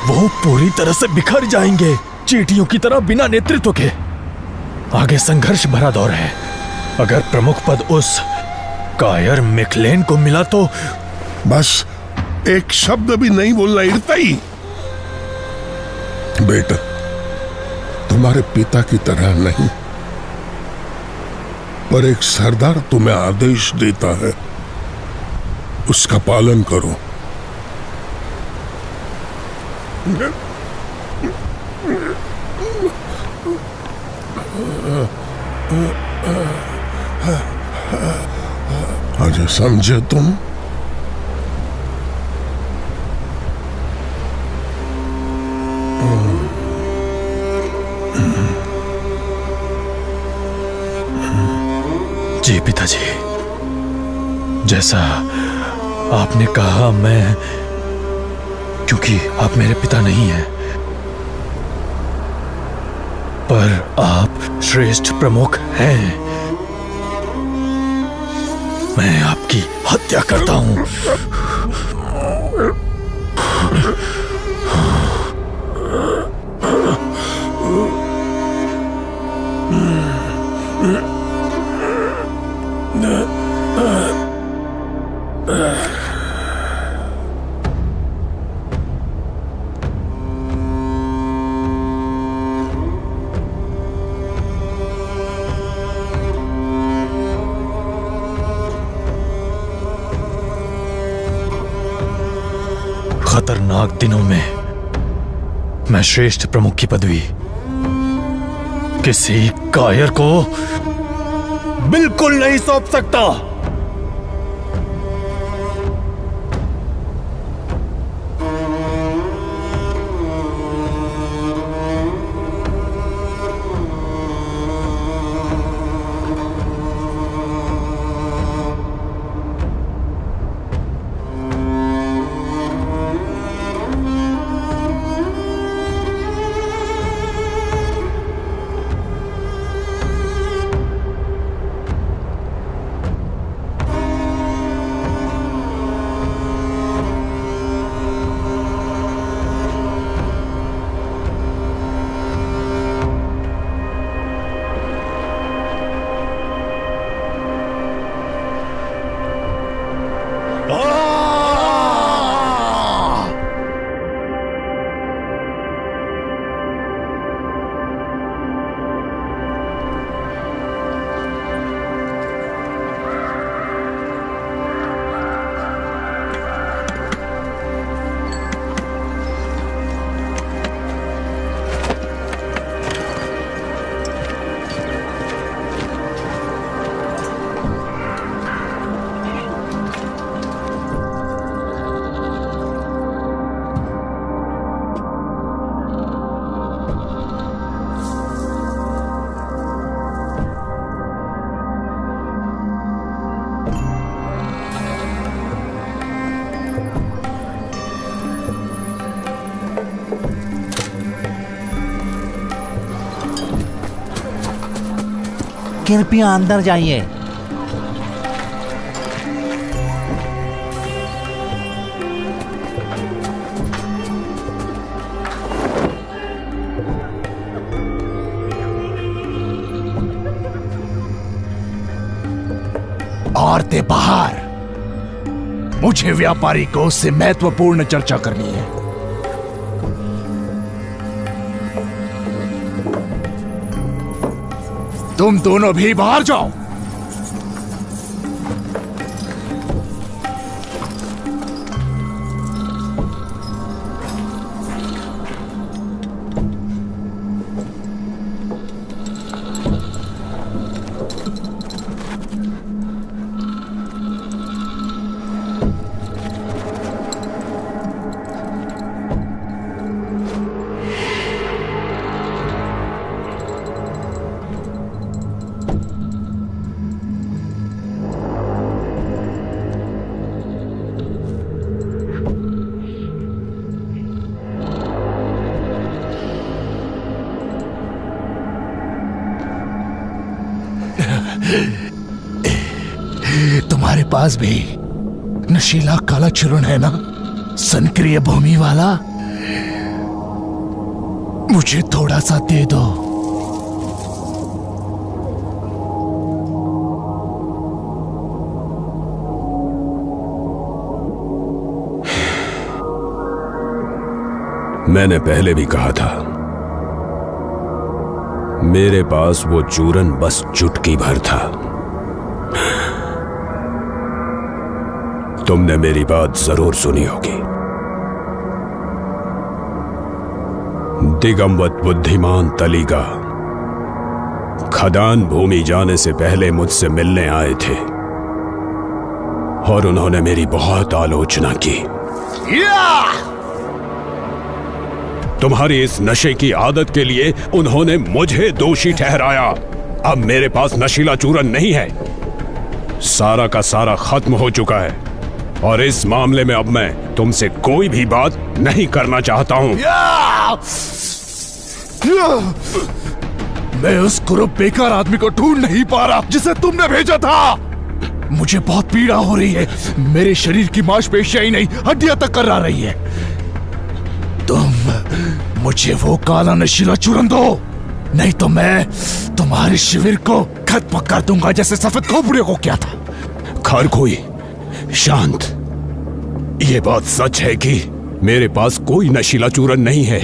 वो पूरी तरह से बिखर जाएंगे, चींटियों की तरह बिना नेतृत्व के। आगे संघर्ष भरा दौर है। अगर प्रमुख पद उस कायर मैखलिन को मिला तो बस एक शब्द भी नहीं बोलना इरताई। बेटा, तुम्हारे पिता की तरह नहीं, पर एक सरदार तुम्हें आदेश देता है, उसका पालन करो। आज समझे तुम? जी पिताजी, जैसा आपने कहा, मैं, क्योंकि आप मेरे पिता नहीं हैं, पर आप श्रेष्ठ प्रमुख हैं। मैं आपकी हत्या करता हूं। खतरनाक दिनों में मैं श्रेष्ठ प्रमुख की पदवी किसी कायर को बिल्कुल नहीं सौंप सकता। कृपया अंदर जाइए। औरतें बाहर, मुझे व्यापारी को उससे महत्वपूर्ण चर्चा करनी है। तुम दोनों भी बाहर जाओ। तुम्हारे पास भी नशीला काला चूर्ण है ना, संक्रिय भूमि वाला? मुझे थोड़ा सा दे दो। मैंने पहले भी कहा था, मेरे पास वो चूरन बस चुटकी भर था। तुमने मेरी बात जरूर सुनी होगी। दिगंबत बुद्धिमान तलीगा खदान भूमि जाने से पहले मुझसे मिलने आए थे और उन्होंने मेरी बहुत आलोचना की। तुम्हारी इस नशे की आदत के लिए उन्होंने मुझे दोषी ठहराया। अब मेरे पास नशीला चूरन नहीं है, सारा का सारा खत्म हो चुका है और इस मामले में अब मैं तुमसे कोई भी बात नहीं करना चाहता हूं। मैं उस कुरूप बेकार आदमी को ढूंढ नहीं पा रहा जिसे तुमने भेजा था। मुझे बहुत पीड़ा हो रही है, मेरे शरीर की मांसपेशियां ही नहीं हड्डियां तक कर्रा रही है। तुम मुझे वो काला नशीला चूरन दो, नहीं तो मैं तुम्हारे शिविर को खत्म कर दूंगा जैसे सफेद खोपड़ियों को किया था। खारखोई, शांत, ये बात सच है कि मेरे पास कोई नशीला चूरन नहीं है।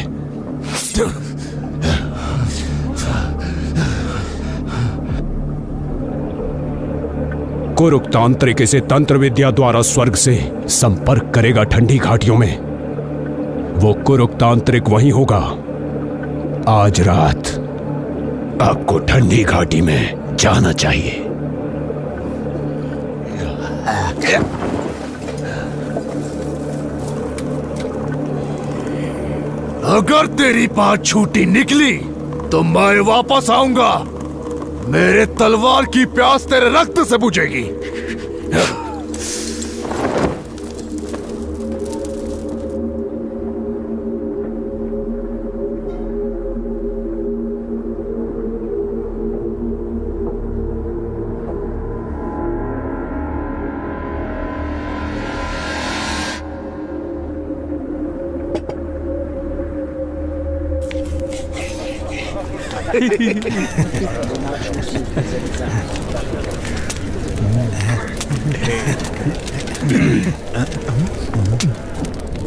कुरुक तांत्रिक इसे तंत्र विद्या द्वारा स्वर्ग से संपर्क करेगा ठंडी घाटियों में। वो कुरुक तांत्रिक वहीं होगा। आज रात आपको ठंडी घाटी में जाना चाहिए। अगर तेरी बात झूठी निकली तो मैं वापस आऊंगा। मेरे तलवार की प्यास तेरे रक्त से बुझेगी।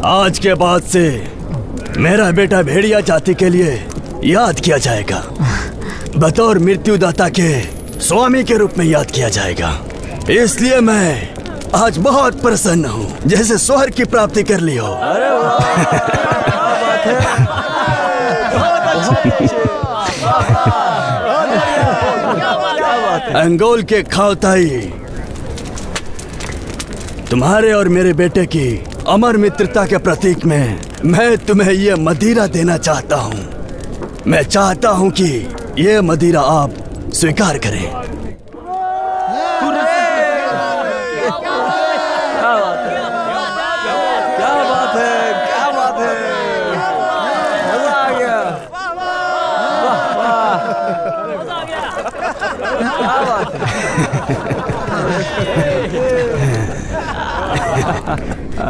आज के बाद से मेरा बेटा भेड़िया जाति के लिए याद किया जाएगा, बतौर मृत्युदाता के स्वामी के रूप में याद किया जाएगा। इसलिए मैं आज बहुत प्रसन्न हूँ, जैसे स्वर्ग की प्राप्ति कर ली हो। अंगोल के खाओताई, तुम्हारे और मेरे बेटे की अमर मित्रता के प्रतीक में मैं तुम्हें ये मदिरा देना चाहता हूँ। मैं चाहता हूँ कि ये मदिरा आप स्वीकार करें।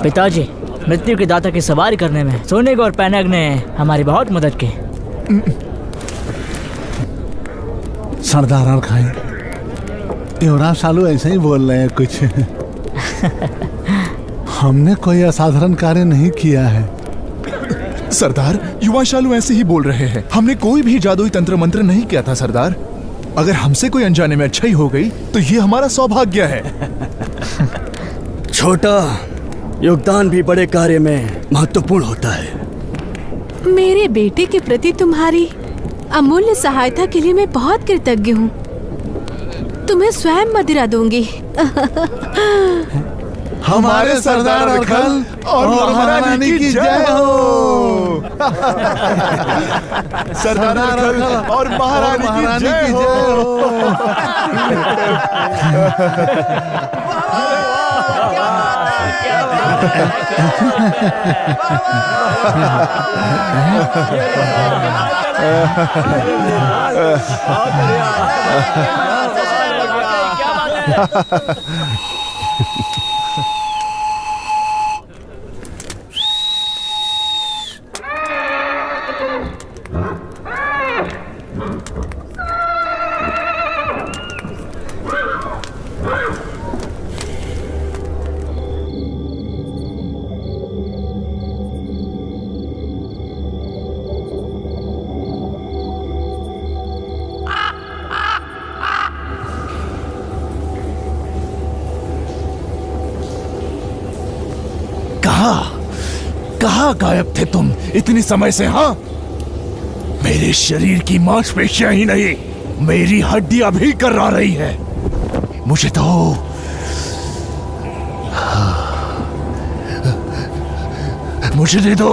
पिताजी, मृत्यु के दाता की सवारी करने में सोनेग और पैनग ने हमारी बहुत मदद की। सरदार और खाई युवराज सालू ऐसे ही बोल रहे हैं कुछ। हमने कोई असाधारण कार्य नहीं किया है। सरदार, युवा शालू ऐसे ही बोल रहे हैं। हमने कोई भी जादुई तंत्र मंत्र नहीं किया था सरदार। अगर हमसे कोई अनजाने में अच्छाई हो गई तो ये हमारा सौभाग्य है। छोटा योगदान भी बड़े कार्य में महत्वपूर्ण होता है। मेरे बेटे के प्रति तुम्हारी अमूल्य सहायता के लिए मैं बहुत कृतज्ञ हूँ। तुम्हें स्वयं मदिरा दूंगी। हमारे सरदार अरखल और महारानी की जय हो। सरदार अरखल और महारानी की जय हो। कहाँ गायब थे तुम इतनी समय से? हाँ, मेरे शरीर की मांसपेशियां ही नहीं, मेरी हड्डियां भी कर्रा रही है। मुझे तो मुझे दे दो।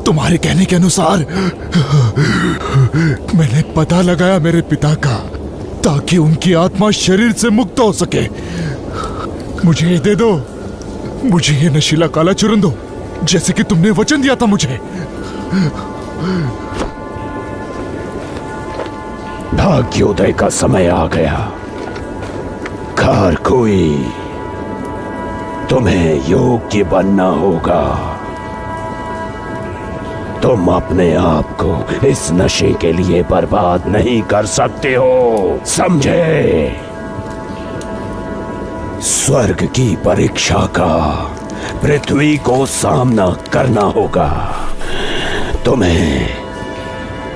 तुम्हारे कहने के अनुसार मैंने पता लगाया मेरे पिता का, ताकि उनकी आत्मा शरीर से मुक्त हो सके। मुझे ये दे दो, मुझे ये नशीला काला चूर्ण दो, जैसे कि तुमने वचन दिया था मुझे। भाग्योदय का समय आ गया। खारखोई, तुम्हें योग्य बनना होगा। तुम अपने आप को इस नशे के लिए बर्बाद नहीं कर सकते हो, समझे? स्वर्ग की परीक्षा का पृथ्वी को सामना करना होगा। तुम्हें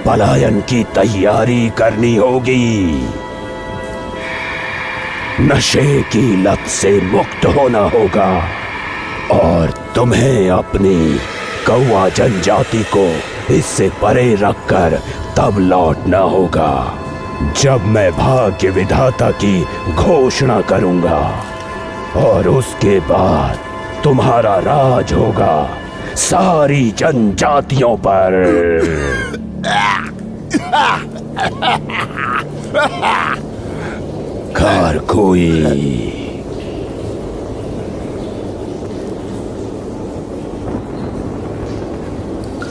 पलायन की तैयारी करनी होगी। नशे की लत से मुक्त होना होगा और तुम्हें अपनी कौवा जनजाति को इससे परे रखकर तब लौटना होगा जब मैं भाग्य विधाता की घोषणा करूंगा, और उसके बाद तुम्हारा राज होगा सारी जनजातियों पर। खारखोई,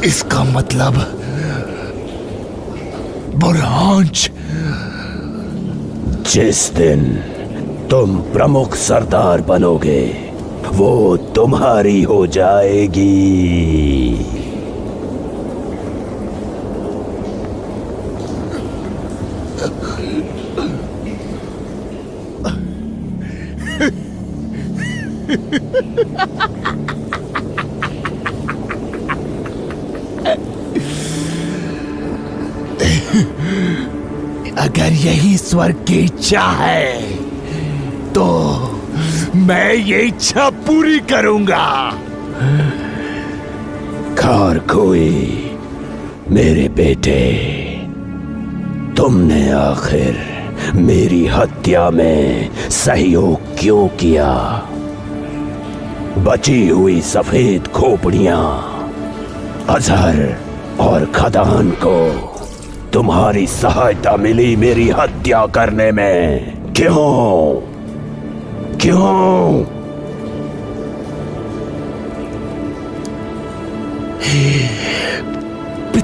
इसका मतलब बुरहांच। जिस दिन तुम प्रमुख सरदार बनोगे, वो तुम्हारी हो जाएगी। अगर यही स्वर्ग की इच्छा है तो मैं ये इच्छा पूरी करूंगा। खारखोई, मेरे बेटे, तुमने आखिर मेरी हत्या में सहयोग क्यों किया? बची हुई सफेद खोपड़ियां अजहर और खदान को तुम्हारी सहायता मिली मेरी हत्या करने में। क्यों? क्यों?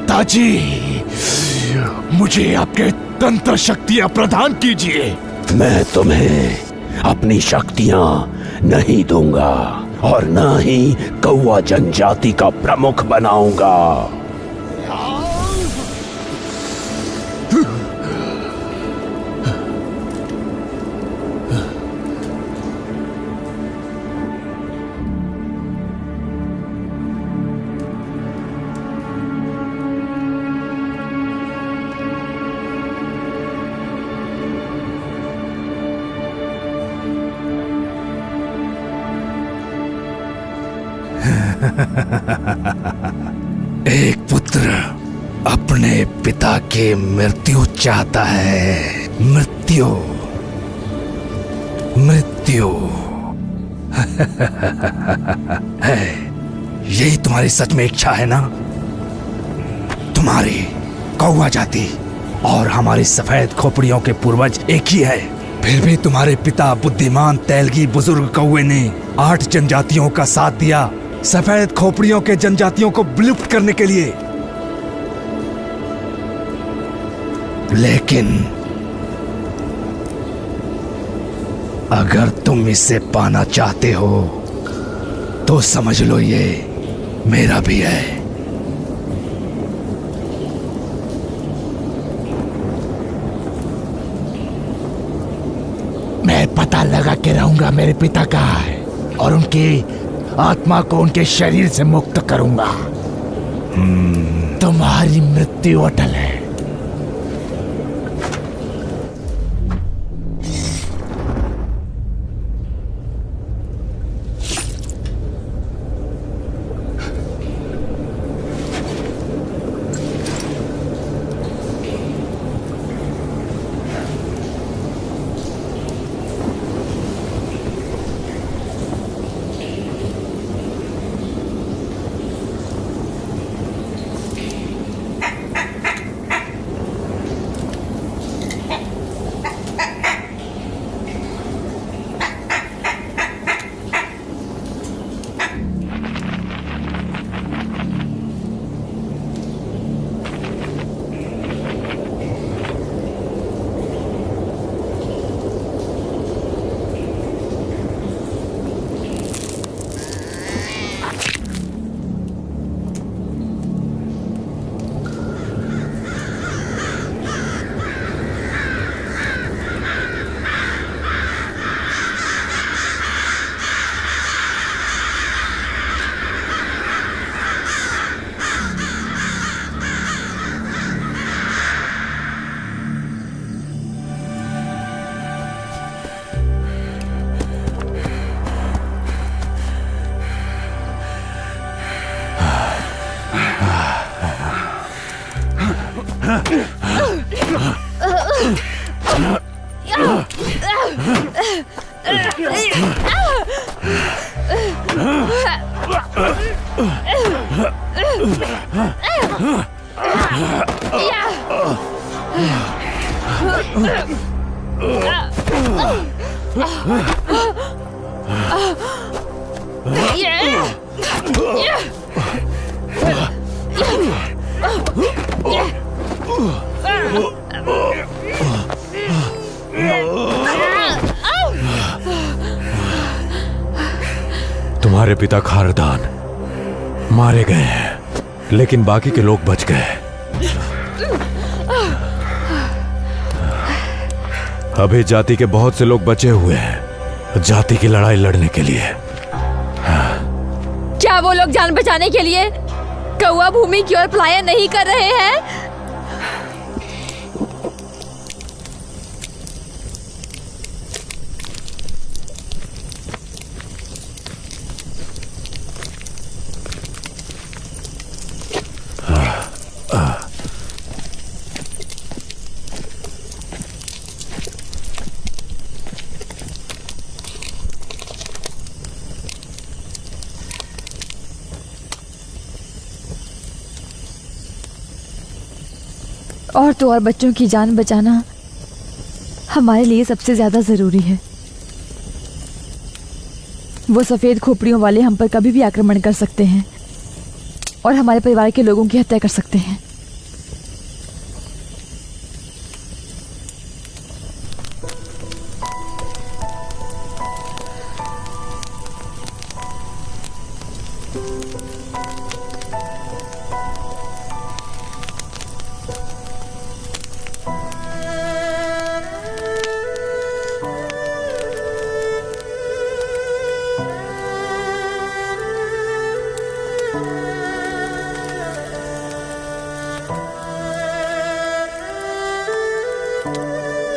पिताजी, मुझे आपके तंत्र शक्तियां प्रदान कीजिए। मैं तुम्हें अपनी शक्तियां नहीं दूंगा और न ही कौवा जनजाति का प्रमुख बनाऊंगा। एक पुत्र अपने पिता की मृत्यु चाहता है। मृत्यु, मृत्यु है, यही तुम्हारी सच में इच्छा है ना? तुम्हारी कौवा जाति और हमारी सफेद खोपड़ियों के पूर्वज एक ही है। फिर भी तुम्हारे पिता बुद्धिमान तेलगी बुजुर्ग कौवे ने 8 जनजातियों का साथ दिया सफेद खोपड़ियों के जनजातियों को विलुप्त करने के लिए। लेकिन अगर तुम इसे पाना चाहते हो तो समझ लो ये मेरा भी है। मैं पता लगा के रहूंगा मेरे पिता का और उनकी आत्मा को उनके शरीर से मुक्त करूंगा। तुम्हारी मृत्यु अटल है। तुम्हारे पिता खारदान मारे गए हैं, लेकिन बाकी के लोग बच गए। अभी जाति के बहुत से लोग बचे हुए हैं जाति की लड़ाई लड़ने के लिए। क्या वो लोग जान बचाने के लिए कौवा भूमि की ओर पलायन नहीं कर रहे हैं? और तो और बच्चों की जान बचाना हमारे लिए सबसे ज्यादा जरूरी है। वो सफेद खोपड़ियों वाले हम पर कभी भी आक्रमण कर सकते हैं और हमारे परिवार के लोगों की हत्या कर सकते हैं।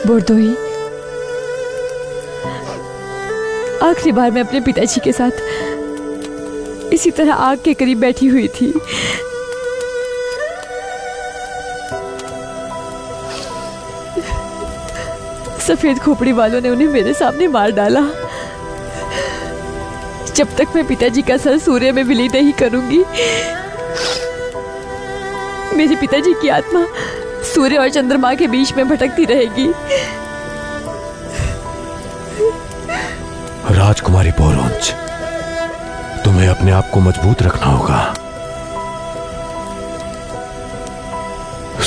बोरदोई, आखिरी बार मैं अपने पिताजी के साथ इसी तरह आग के करीब बैठी हुई थी। सफेद खोपड़ी वालों ने उन्हें मेरे सामने मार डाला। जब तक मैं पिताजी का सर सूर्य में विलीन नहीं करूंगी, मेरे पिताजी की आत्मा सूर्य और चंद्रमा के बीच में भटकती रहेगी। राजकुमारी बोरोंज, तुम्हें अपने आप को मजबूत रखना होगा।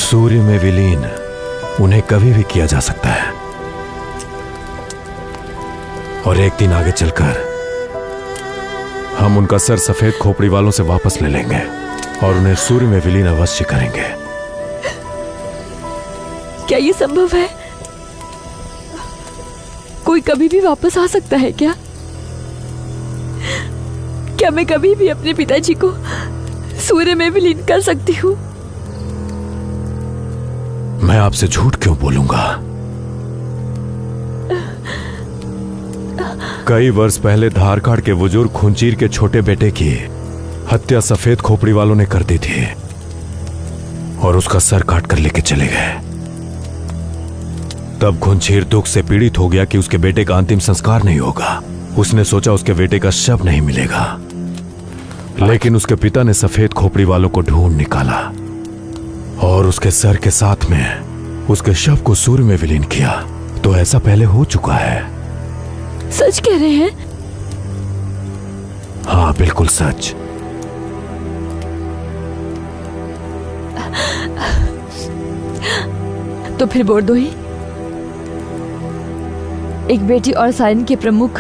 सूर्य में विलीन उन्हें कभी भी किया जा सकता है, और एक दिन आगे चलकर हम उनका सर सफेद खोपड़ी वालों से वापस ले लेंगे और उन्हें सूर्य में विलीन अवश्य करेंगे। क्या ये संभव है? कोई कभी भी वापस आ सकता है क्या? क्या मैं कभी भी अपने पिताजी को सूर्य में विलीन कर सकती हूँ? मैं आपसे झूठ क्यों बोलूंगा? कई वर्ष पहले धारकाड़ के बुजुर्ग खुंचीर के छोटे बेटे की हत्या सफेद खोपड़ी वालों ने कर दी थी और उसका सर काट कर लेके चले गए। तब खुंचीर दुख से पीड़ित हो गया कि उसके बेटे का अंतिम संस्कार नहीं होगा। उसने सोचा उसके बेटे का शव नहीं मिलेगा, लेकिन उसके पिता ने सफेद खोपड़ी वालों को ढूंढ निकाला और उसके सर के साथ में उसके शव को सूर्य में विलीन किया। तो ऐसा पहले हो चुका है। सच कह रहे हैं? हाँ, बिल्कुल सच। तो फिर बोरदोई, एक बेटी और साइन के प्रमुख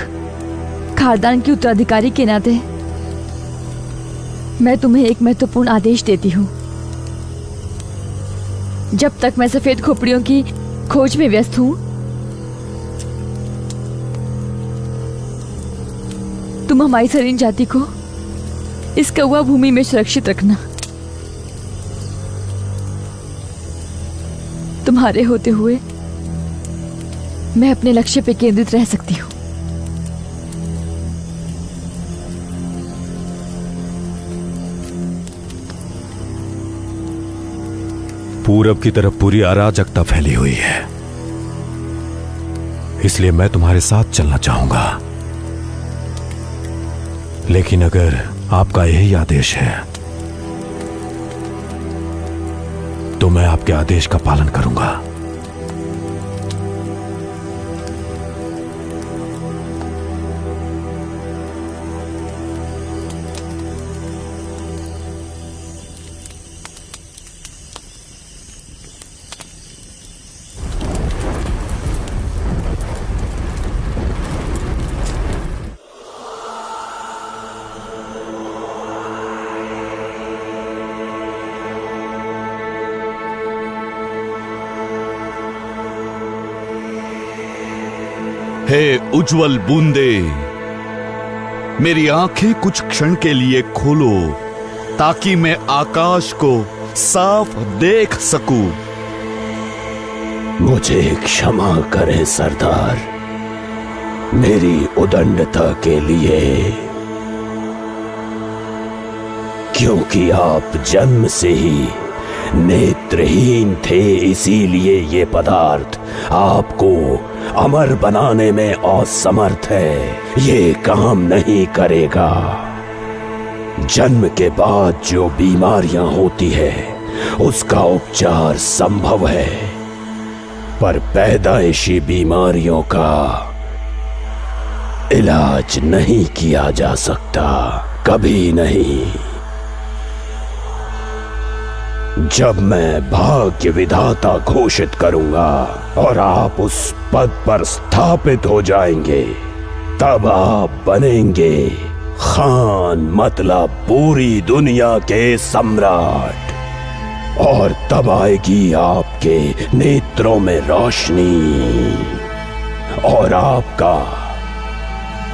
खानदान की उत्तराधिकारी के नाते मैं तुम्हें एक महत्वपूर्ण आदेश देती हूँ। जब तक मैं सफेद खोपड़ियों की खोज में व्यस्त हूँ, तुम हमारी सरीन जाति को इस कौवा भूमि में सुरक्षित रखना। तुम्हारे होते हुए मैं अपने लक्ष्य पे केंद्रित रह सकती हूँ। पूरब की तरफ पूरी अराजकता फैली हुई है, इसलिए मैं तुम्हारे साथ चलना चाहूंगा। लेकिन अगर आपका यही आदेश है तो मैं आपके आदेश का पालन करूंगा। हे उज्जवल बूंदे, मेरी आंखें कुछ क्षण के लिए खोलो ताकि मैं आकाश को साफ देख सकूं। मुझे क्षमा करें सरदार, मेरी उदंडता के लिए, क्योंकि आप जन्म से ही नेत्रहीन थे, इसीलिए ये पदार्थ आपको अमर बनाने में असमर्थ है। ये काम नहीं करेगा। जन्म के बाद जो बीमारियां होती है उसका उपचार संभव है, पर पैदाइशी बीमारियों का इलाज नहीं किया जा सकता, कभी नहीं। जब मैं भाग्य विधाता घोषित करूंगा और आप उस पद पर स्थापित हो जाएंगे, तब आप बनेंगे खान, मतलब पूरी दुनिया के सम्राट। और तब आएगी आपके नेत्रों में रोशनी और आपका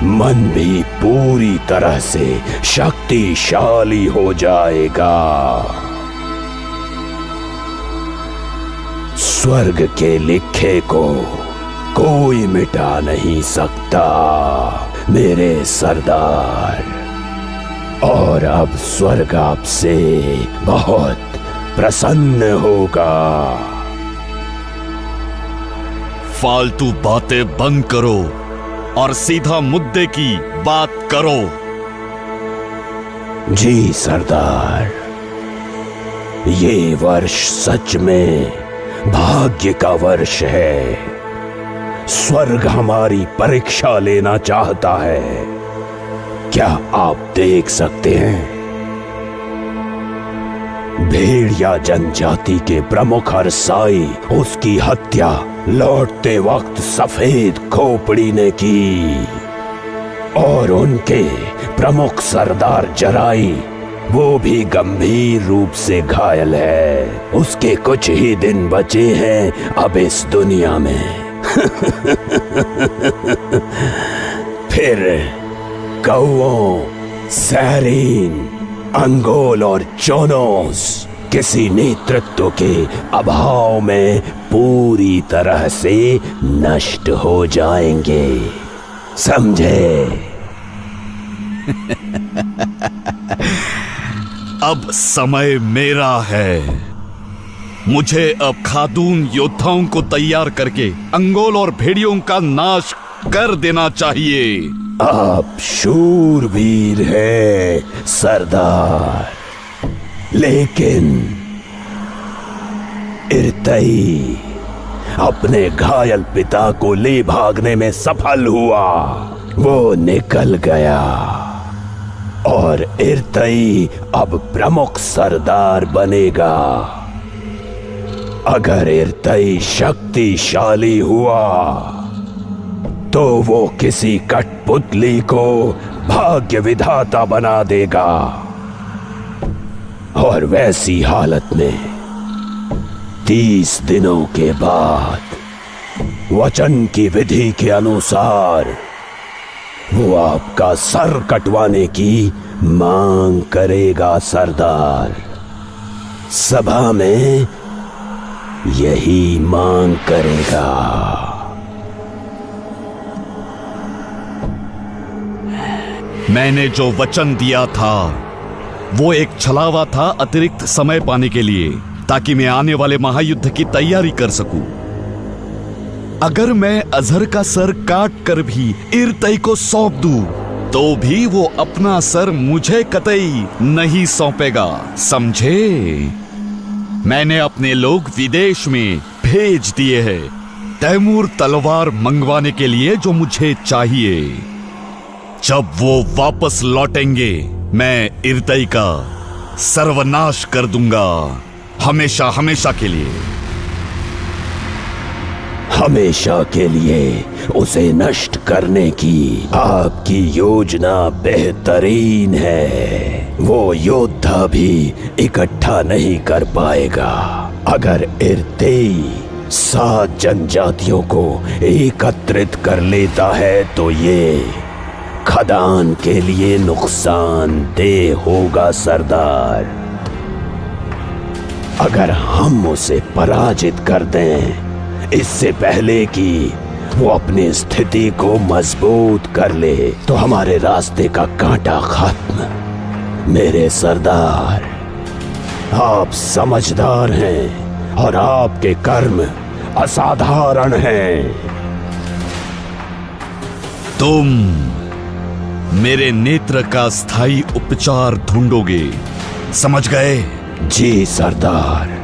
मन भी पूरी तरह से शक्तिशाली हो जाएगा। स्वर्ग के लिखे को कोई मिटा नहीं सकता मेरे सरदार। और अब स्वर्ग आपसे बहुत प्रसन्न होगा। फालतू बातें बंद करो और सीधा मुद्दे की बात करो। जी सरदार, ये वर्ष सच में भाग्य का वर्ष है। स्वर्ग हमारी परीक्षा लेना चाहता है। क्या आप देख सकते हैं? भेड़िया जनजाति के प्रमुख हरसाई उसकी हत्या लौटते वक्त सफेद खोपड़ी ने की, और उनके प्रमुख सरदार जराई वो भी गंभीर रूप से घायल है। उसके कुछ ही दिन बचे हैं अब इस दुनिया में। फिर कौओं, सैरीन, अंगोल और चोनोस किसी नेतृत्व के अभाव में पूरी तरह से नष्ट हो जाएंगे, समझे? अब समय मेरा है। मुझे अब खादून योद्धाओं को तैयार करके अंगोल और भेड़ियों का नाश कर देना चाहिए। आप शूरवीर हैं सरदार, लेकिन इर्तई अपने घायल पिता को ले भागने में सफल हुआ। वो निकल गया और इर्तई अब प्रमुख सरदार बनेगा। अगर इर्तई शक्तिशाली हुआ तो वो किसी कठपुतली को भाग्य विधाता बना देगा, और वैसी हालत में 30 दिनों के बाद वचन की विधि के अनुसार वो आपका सर कटवाने की मांग करेगा सरदार। सभा में यही मांग करेगा। मैंने जो वचन दिया था वो एक छलावा था अतिरिक्त समय पाने के लिए, ताकि मैं आने वाले महायुद्ध की तैयारी कर सकूं। अगर मैं अजहर का सर काट कर भी इर्तई को सौंप दूं, तो भी वो अपना सर मुझे कतई नहीं सौंपेगा, समझे? मैंने अपने लोग विदेश में भेज दिए हैं तैमूर तलवार मंगवाने के लिए जो मुझे चाहिए। जब वो वापस लौटेंगे मैं इर्तई का सर्वनाश कर दूंगा, हमेशा हमेशा के लिए। हमेशा के लिए उसे नष्ट करने की आपकी योजना बेहतरीन है। वो योद्धा भी इकट्ठा नहीं कर पाएगा। अगर इर्तई 7 जनजातियों को एकत्रित कर लेता है तो ये खदान के लिए नुकसानदेह होगा सरदार। अगर हम उसे पराजित कर दें इससे पहले कि वो अपनी स्थिति को मजबूत कर ले, तो हमारे रास्ते का कांटा खत्म। मेरे सरदार, आप समझदार हैं और आपके कर्म असाधारण हैं। तुम मेरे नेत्र का स्थायी उपचार ढूंढोगे, समझ गए? जी सरदार।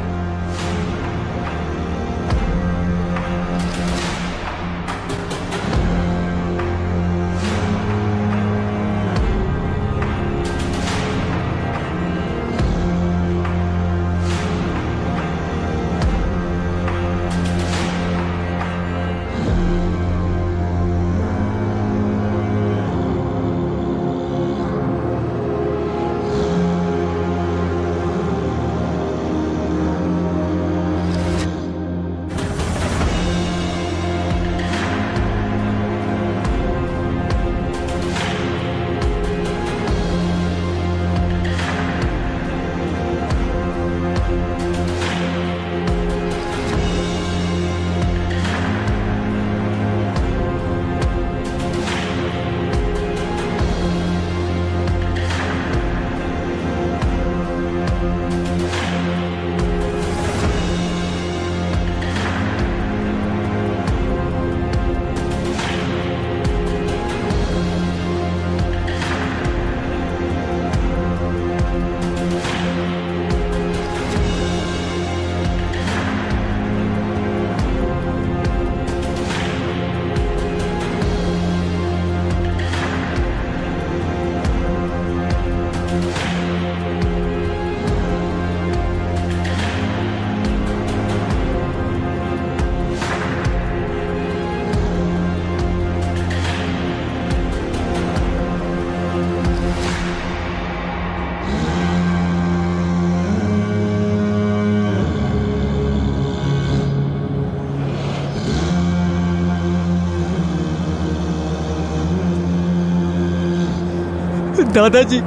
दादाजी,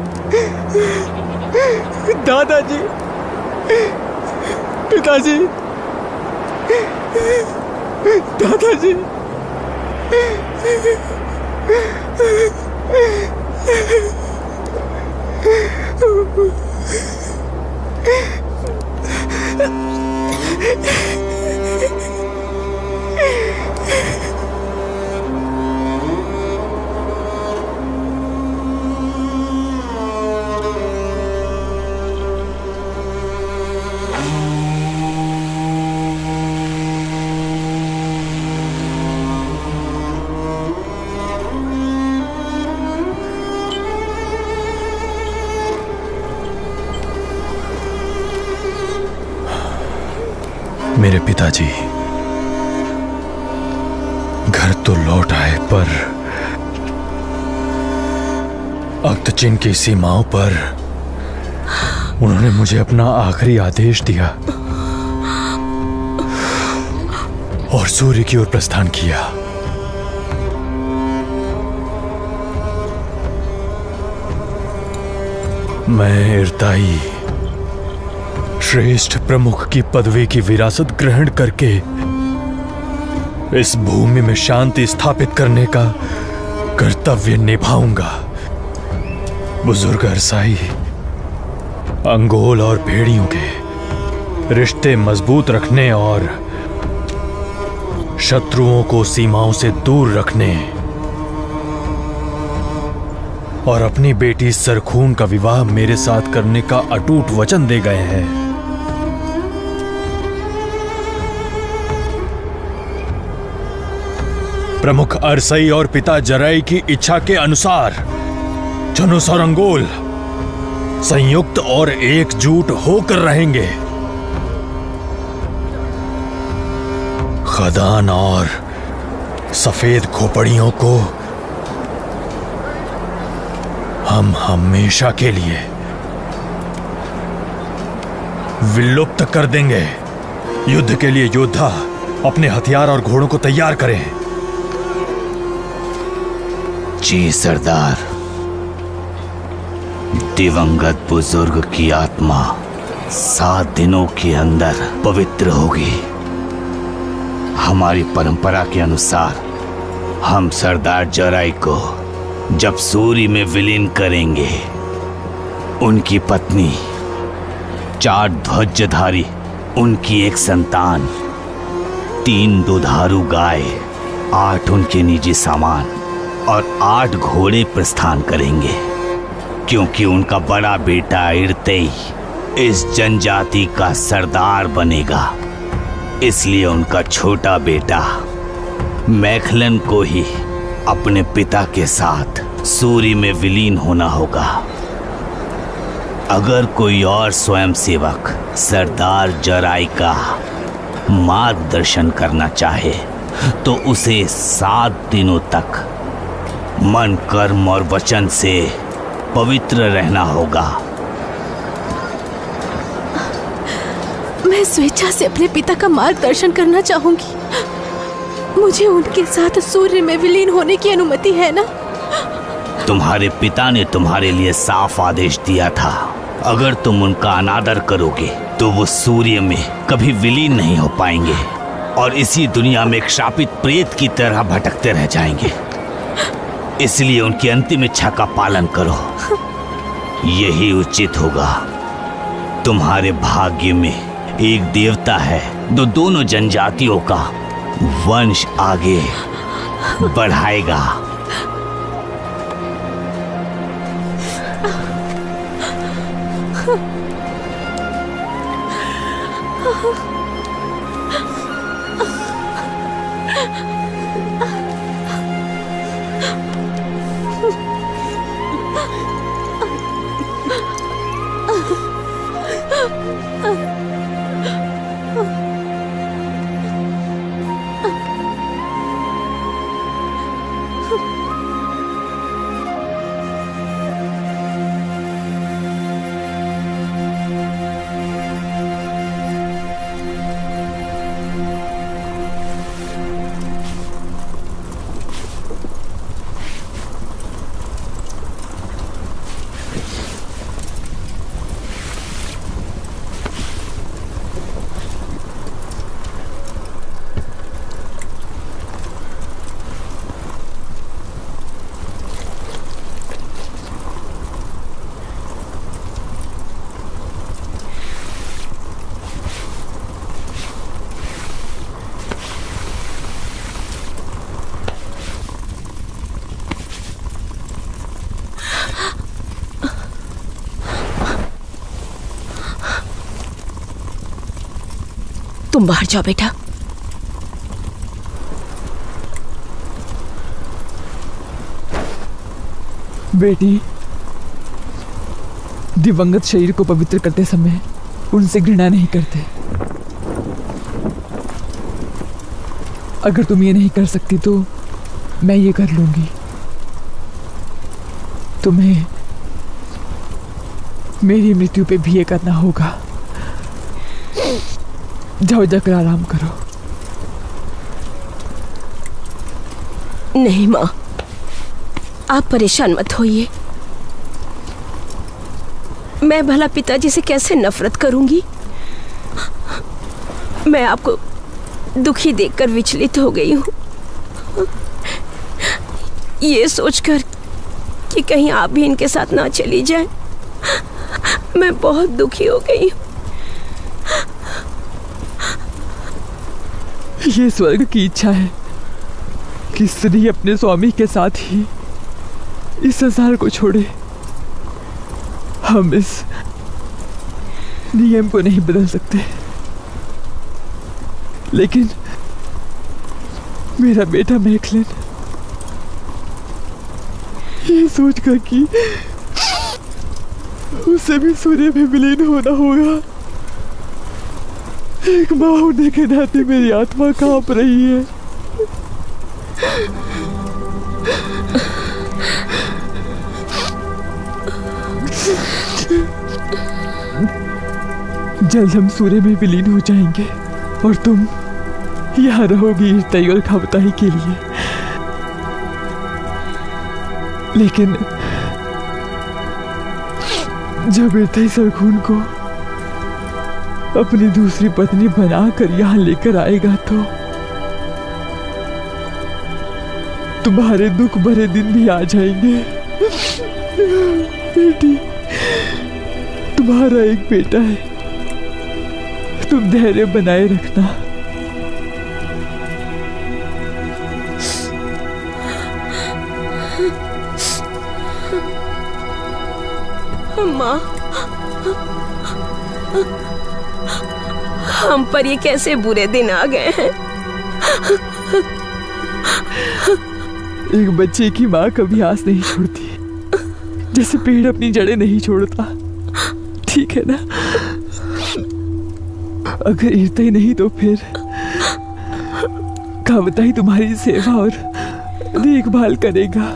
दादाजी, पिताजी, दादाजी। मेरे पिताजी घर तो लौट आए, पर अक्तचिन की सीमाओं पर उन्होंने मुझे अपना आखिरी आदेश दिया और सूर्य की ओर प्रस्थान किया। मैं इरताई श्रेष्ठ प्रमुख की पदवी की विरासत ग्रहण करके इस भूमि में शांति स्थापित करने का कर्तव्य निभाऊंगा। बुजुर्ग अरसाई अंगोल और भेड़ियों के रिश्ते मजबूत रखने और शत्रुओं को सीमाओं से दूर रखने और अपनी बेटी सरखून का विवाह मेरे साथ करने का अटूट वचन दे गए हैं। प्रमुख अरसई और पिता जराई की इच्छा के अनुसार जुनूस और अंगोल संयुक्त और एकजुट होकर रहेंगे। खदान और सफेद खोपड़ियों को हम हमेशा के लिए विलुप्त कर देंगे। युद्ध के लिए योद्धा अपने हथियार और घोड़ों को तैयार करें। जी सरदार, दिवंगत बुजुर्ग की आत्मा 7 दिनों के अंदर पवित्र होगी। हमारी परंपरा के अनुसार हम सरदार जराई को जब सूर्य में विलीन करेंगे, उनकी पत्नी 4 ध्वजधारी, उनकी एक संतान, 3 दुधारू गाय, 8 उनके निजी सामान और 8 घोड़े प्रस्थान करेंगे, क्योंकि उनका बड़ा बेटा इरतेई इस जनजाति का सरदार बनेगा। इसलिए उनका छोटा बेटा मैखलन को ही अपने पिता के साथ सूर्य में विलीन होना होगा। अगर कोई और स्वयंसेवक सरदार जराई का मार्गदर्शन करना चाहे तो उसे 7 दिनों तक मन, कर्म और वचन से पवित्र रहना होगा। मैं स्वेच्छा से अपने पिता का मार्गदर्शन करना चाहूंगी। मुझे उनके साथ सूर्य में विलीन होने की अनुमति है ना? तुम्हारे पिता ने तुम्हारे लिए साफ आदेश दिया था, अगर तुम उनका अनादर करोगे तो वो सूर्य में कभी विलीन नहीं हो पाएंगे और इसी दुनिया में एक शापित प्रेत की तरह भटकते रह जाएंगे। इसलिए उनकी अंतिम इच्छा का पालन करो, यही उचित होगा। तुम्हारे भाग्य में एक देवता है जो दोनों जनजातियों का वंश आगे बढ़ाएगा। तुम बाहर जाओ बेटा। बेटी, दिवंगत शरीर को पवित्र करते समय उनसे घृणा नहीं करते। अगर तुम ये नहीं कर सकती तो मैं ये कर लूंगी। तुम्हें मेरी मृत्यु पे भी ये करना होगा। जाओ जाकर आराम करो। नहीं माँ, आप परेशान मत होइए। मैं भला पिताजी से कैसे नफरत करूंगी? मैं आपको दुखी देखकर विचलित हो गई हूँ, ये सोचकर कि कहीं आप भी इनके साथ ना चली जाए। मैं बहुत दुखी हो गई हूँ। ये स्वर्ग की इच्छा है कि स्त्री अपने स्वामी के साथ ही इस संसार को छोड़े। हम इस नियम को नहीं बदल सकते, लेकिन मेरा बेटा मैकलिन ये सोचकर कि उसे भी सूर्य में विलीन होना होगा, एक माँ होने के नाते मेरी आत्मा कांप रही है। जल्द हम सूर्य में विलीन हो जाएंगे और तुम यहाँ रहोगी ईर्ताई और खावताई के लिए। लेकिन जब ईर्ताई सरखून को अपनी दूसरी पत्नी बनाकर यहाँ लेकर आएगा तो तुम्हारे दुख भरे दिन भी आ जाएंगे। बेटी, तुम्हारा एक बेटा है, तुम धैर्य बनाए रखना। माँ, हम पर ये कैसे बुरे दिन आ गए हैं। एक बच्चे की माँ कभी आस नहीं छोड़ती, जैसे पेड़ अपनी जड़ें नहीं छोड़ता। ठीक है ना? अगर ईर्ताई नहीं तो फिर खावताई तुम्हारी सेवा और देखभाल करेगा।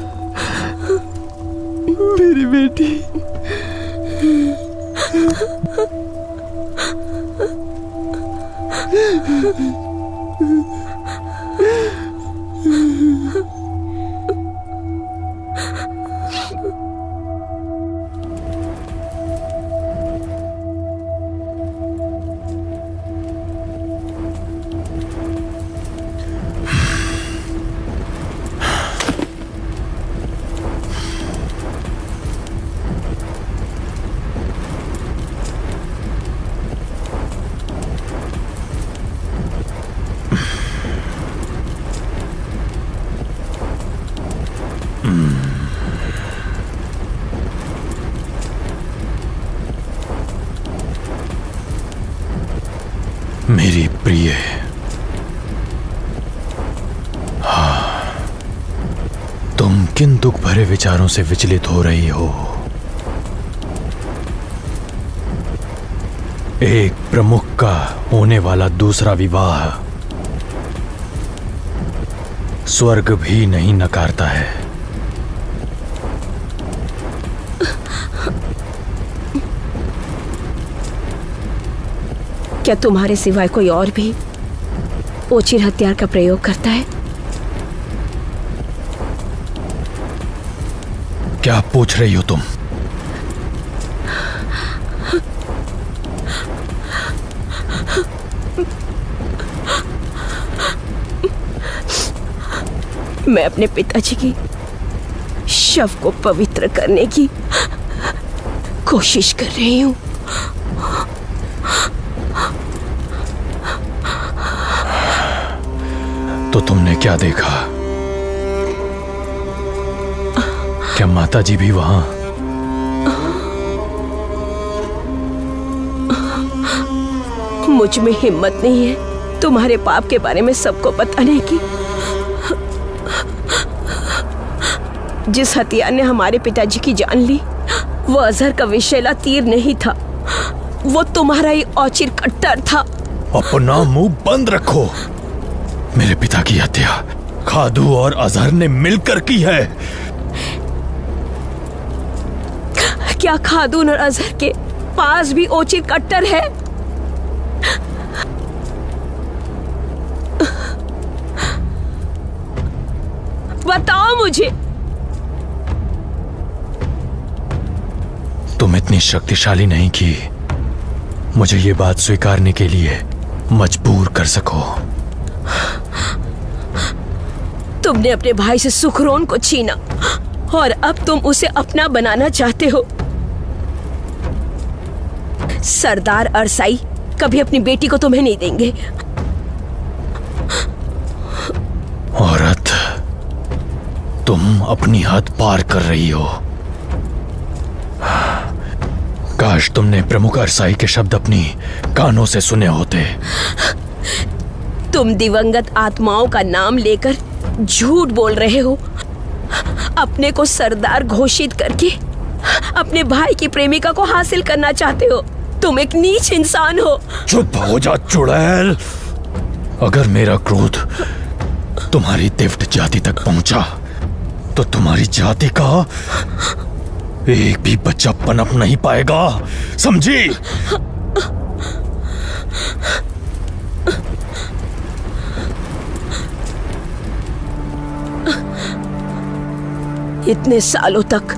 मेरी बेटी। मेरी प्रिय, हाँ, तुम किन दुख भरे विचारों से विचलित हो रही हो? एक प्रमुख का होने वाला दूसरा विवाह स्वर्ग भी नहीं नकारता है। क्या तुम्हारे सिवाय कोई और भी ओचिर हथियार का प्रयोग करता है? क्या पूछ रही हो तुम? मैं अपने पिताजी की शव को पवित्र करने की कोशिश कर रही हूं। तो तुमने क्या देखा? क्या माताजी भी वहां? मुझ में हिम्मत नहीं है तुम्हारे पाप के बारे में सबको पता नहीं कि जिस हत्यार ने हमारे पिताजी की जान ली वो अजहर का विषैला तीर नहीं था, वो तुम्हारा ही औचिर कट्टर था। अपना मुंह बंद रखो। मेरे पिता की हत्या खादू और अजहर ने मिलकर की है। क्या खादून और अजहर के पास भी औचिर कट्टर है? बताओ मुझे। तुम इतनी शक्तिशाली नहीं कि मुझे ये बात स्वीकारने के लिए मजबूर कर सको। तुमने अपने भाई से सुखरोन को छीना और अब तुम उसे अपना बनाना चाहते हो। सरदार अरसाई कभी अपनी बेटी को तुम्हें नहीं देंगे। औरत, तुम अपनी हद पार कर रही हो। काश तुमने प्रमुख अरसाई के शब्द अपनी कानों से सुने होते। तुम दिवंगत आत्माओं का नाम लेकर झूठ बोल रहे हो। अपने को सरदार घोषित करके अपने भाई की प्रेमिका को हासिल करना चाहते हो। तुम एक नीच इंसान हो। चुप हो जा चुड़ैल। अगर मेरा क्रोध तुम्हारी तिव्ट जाति तक पहुंचा तो तुम्हारी जाति का एक भी बच्चा पनप नहीं पाएगा, समझी? इतने सालों तक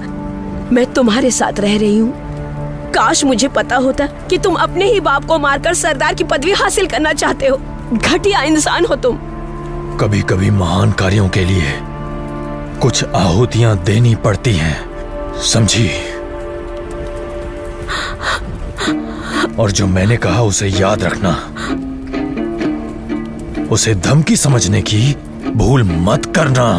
मैं तुम्हारे साथ रह रही हूँ। काश मुझे पता होता कि तुम अपने ही बाप को मारकर सरदार की पदवी हासिल करना चाहते हो। घटिया इंसान हो तुम। कभी कभी महान कार्यों के लिए कुछ आहुतियां देनी पड़ती हैं, समझी? और जो मैंने कहा उसे याद रखना। उसे धमकी समझने की भूल मत करना।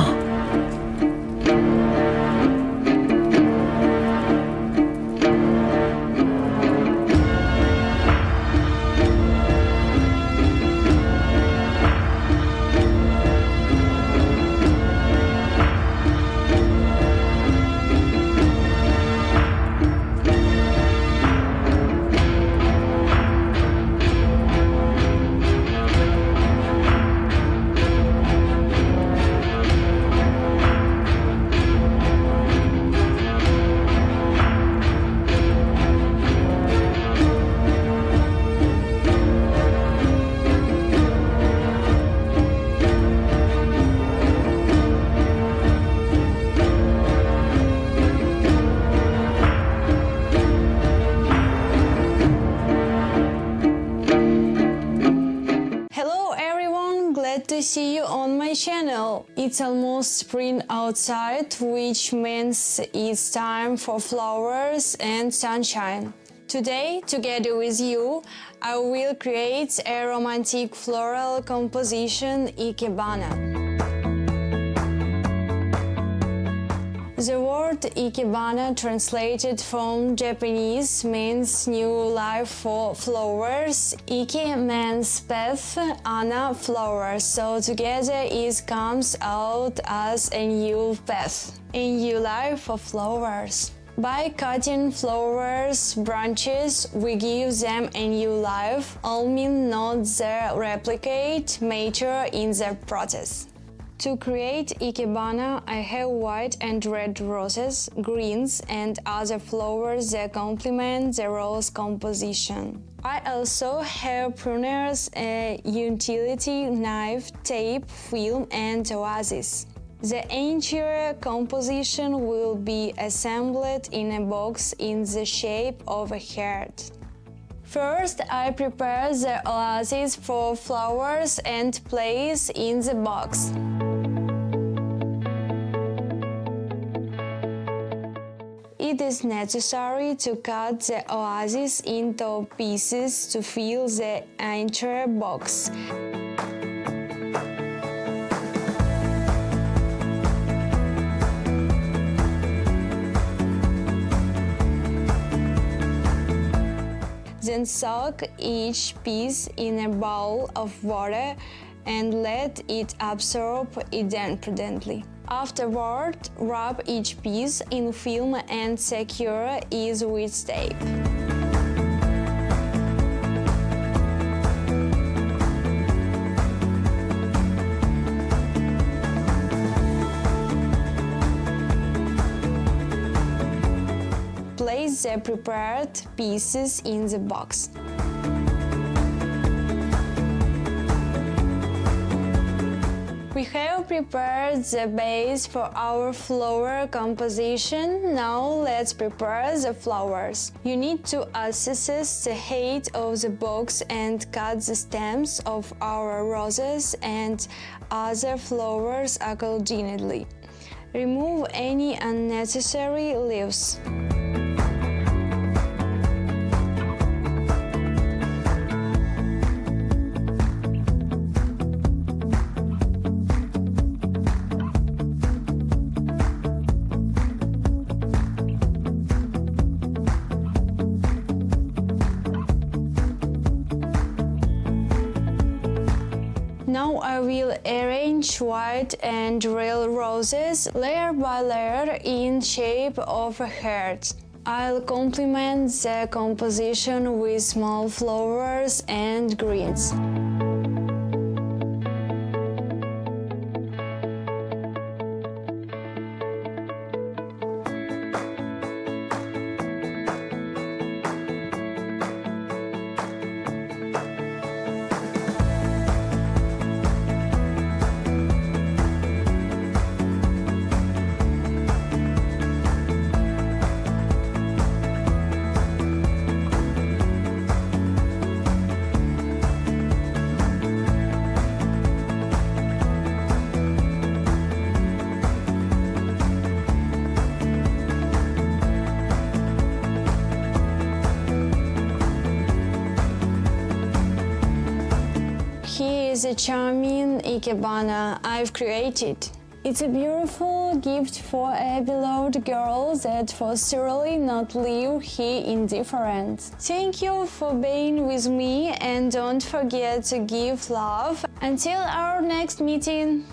To see you on my channel. It's almost spring outside, which means it's time for flowers and sunshine. Today, together with you, I will create a romantic floral composition, Ikebana. The word Ikebana translated from Japanese means new life for flowers. Ike means path, Ana flowers, so together it comes out as a new path, a new life for flowers. By cutting flowers branches, we give them a new life, only not their replicate mature in the process. To create Ikebana, I have white and red roses, greens and other flowers that complement the rose composition. I also have pruners, a utility knife, tape, film and oasis. The interior composition will be assembled in a box in the shape of a heart. First, I prepare the oasis for flowers and place in the box. It is necessary to cut the oasis into pieces to fill the entire box. The and soak each piece in a bowl of water and let it absorb independently. Afterward, wrap each piece in film and secure it with tape. Place the prepared pieces in the box. We have prepared the base for our flower composition. Now let's prepare the flowers. You need to access the height of the box and cut the stems of our roses and other flowers accordingly. Remove any unnecessary leaves. Now I will arrange white and real roses layer by layer in shape of a heart. I'll complement the composition with small flowers and greens. Here is a charming ikebana I've created. It's a beautiful gift for a beloved girl that will surely not leave here indifferent. Thank you for being with me and don't forget to give love. Until our next meeting.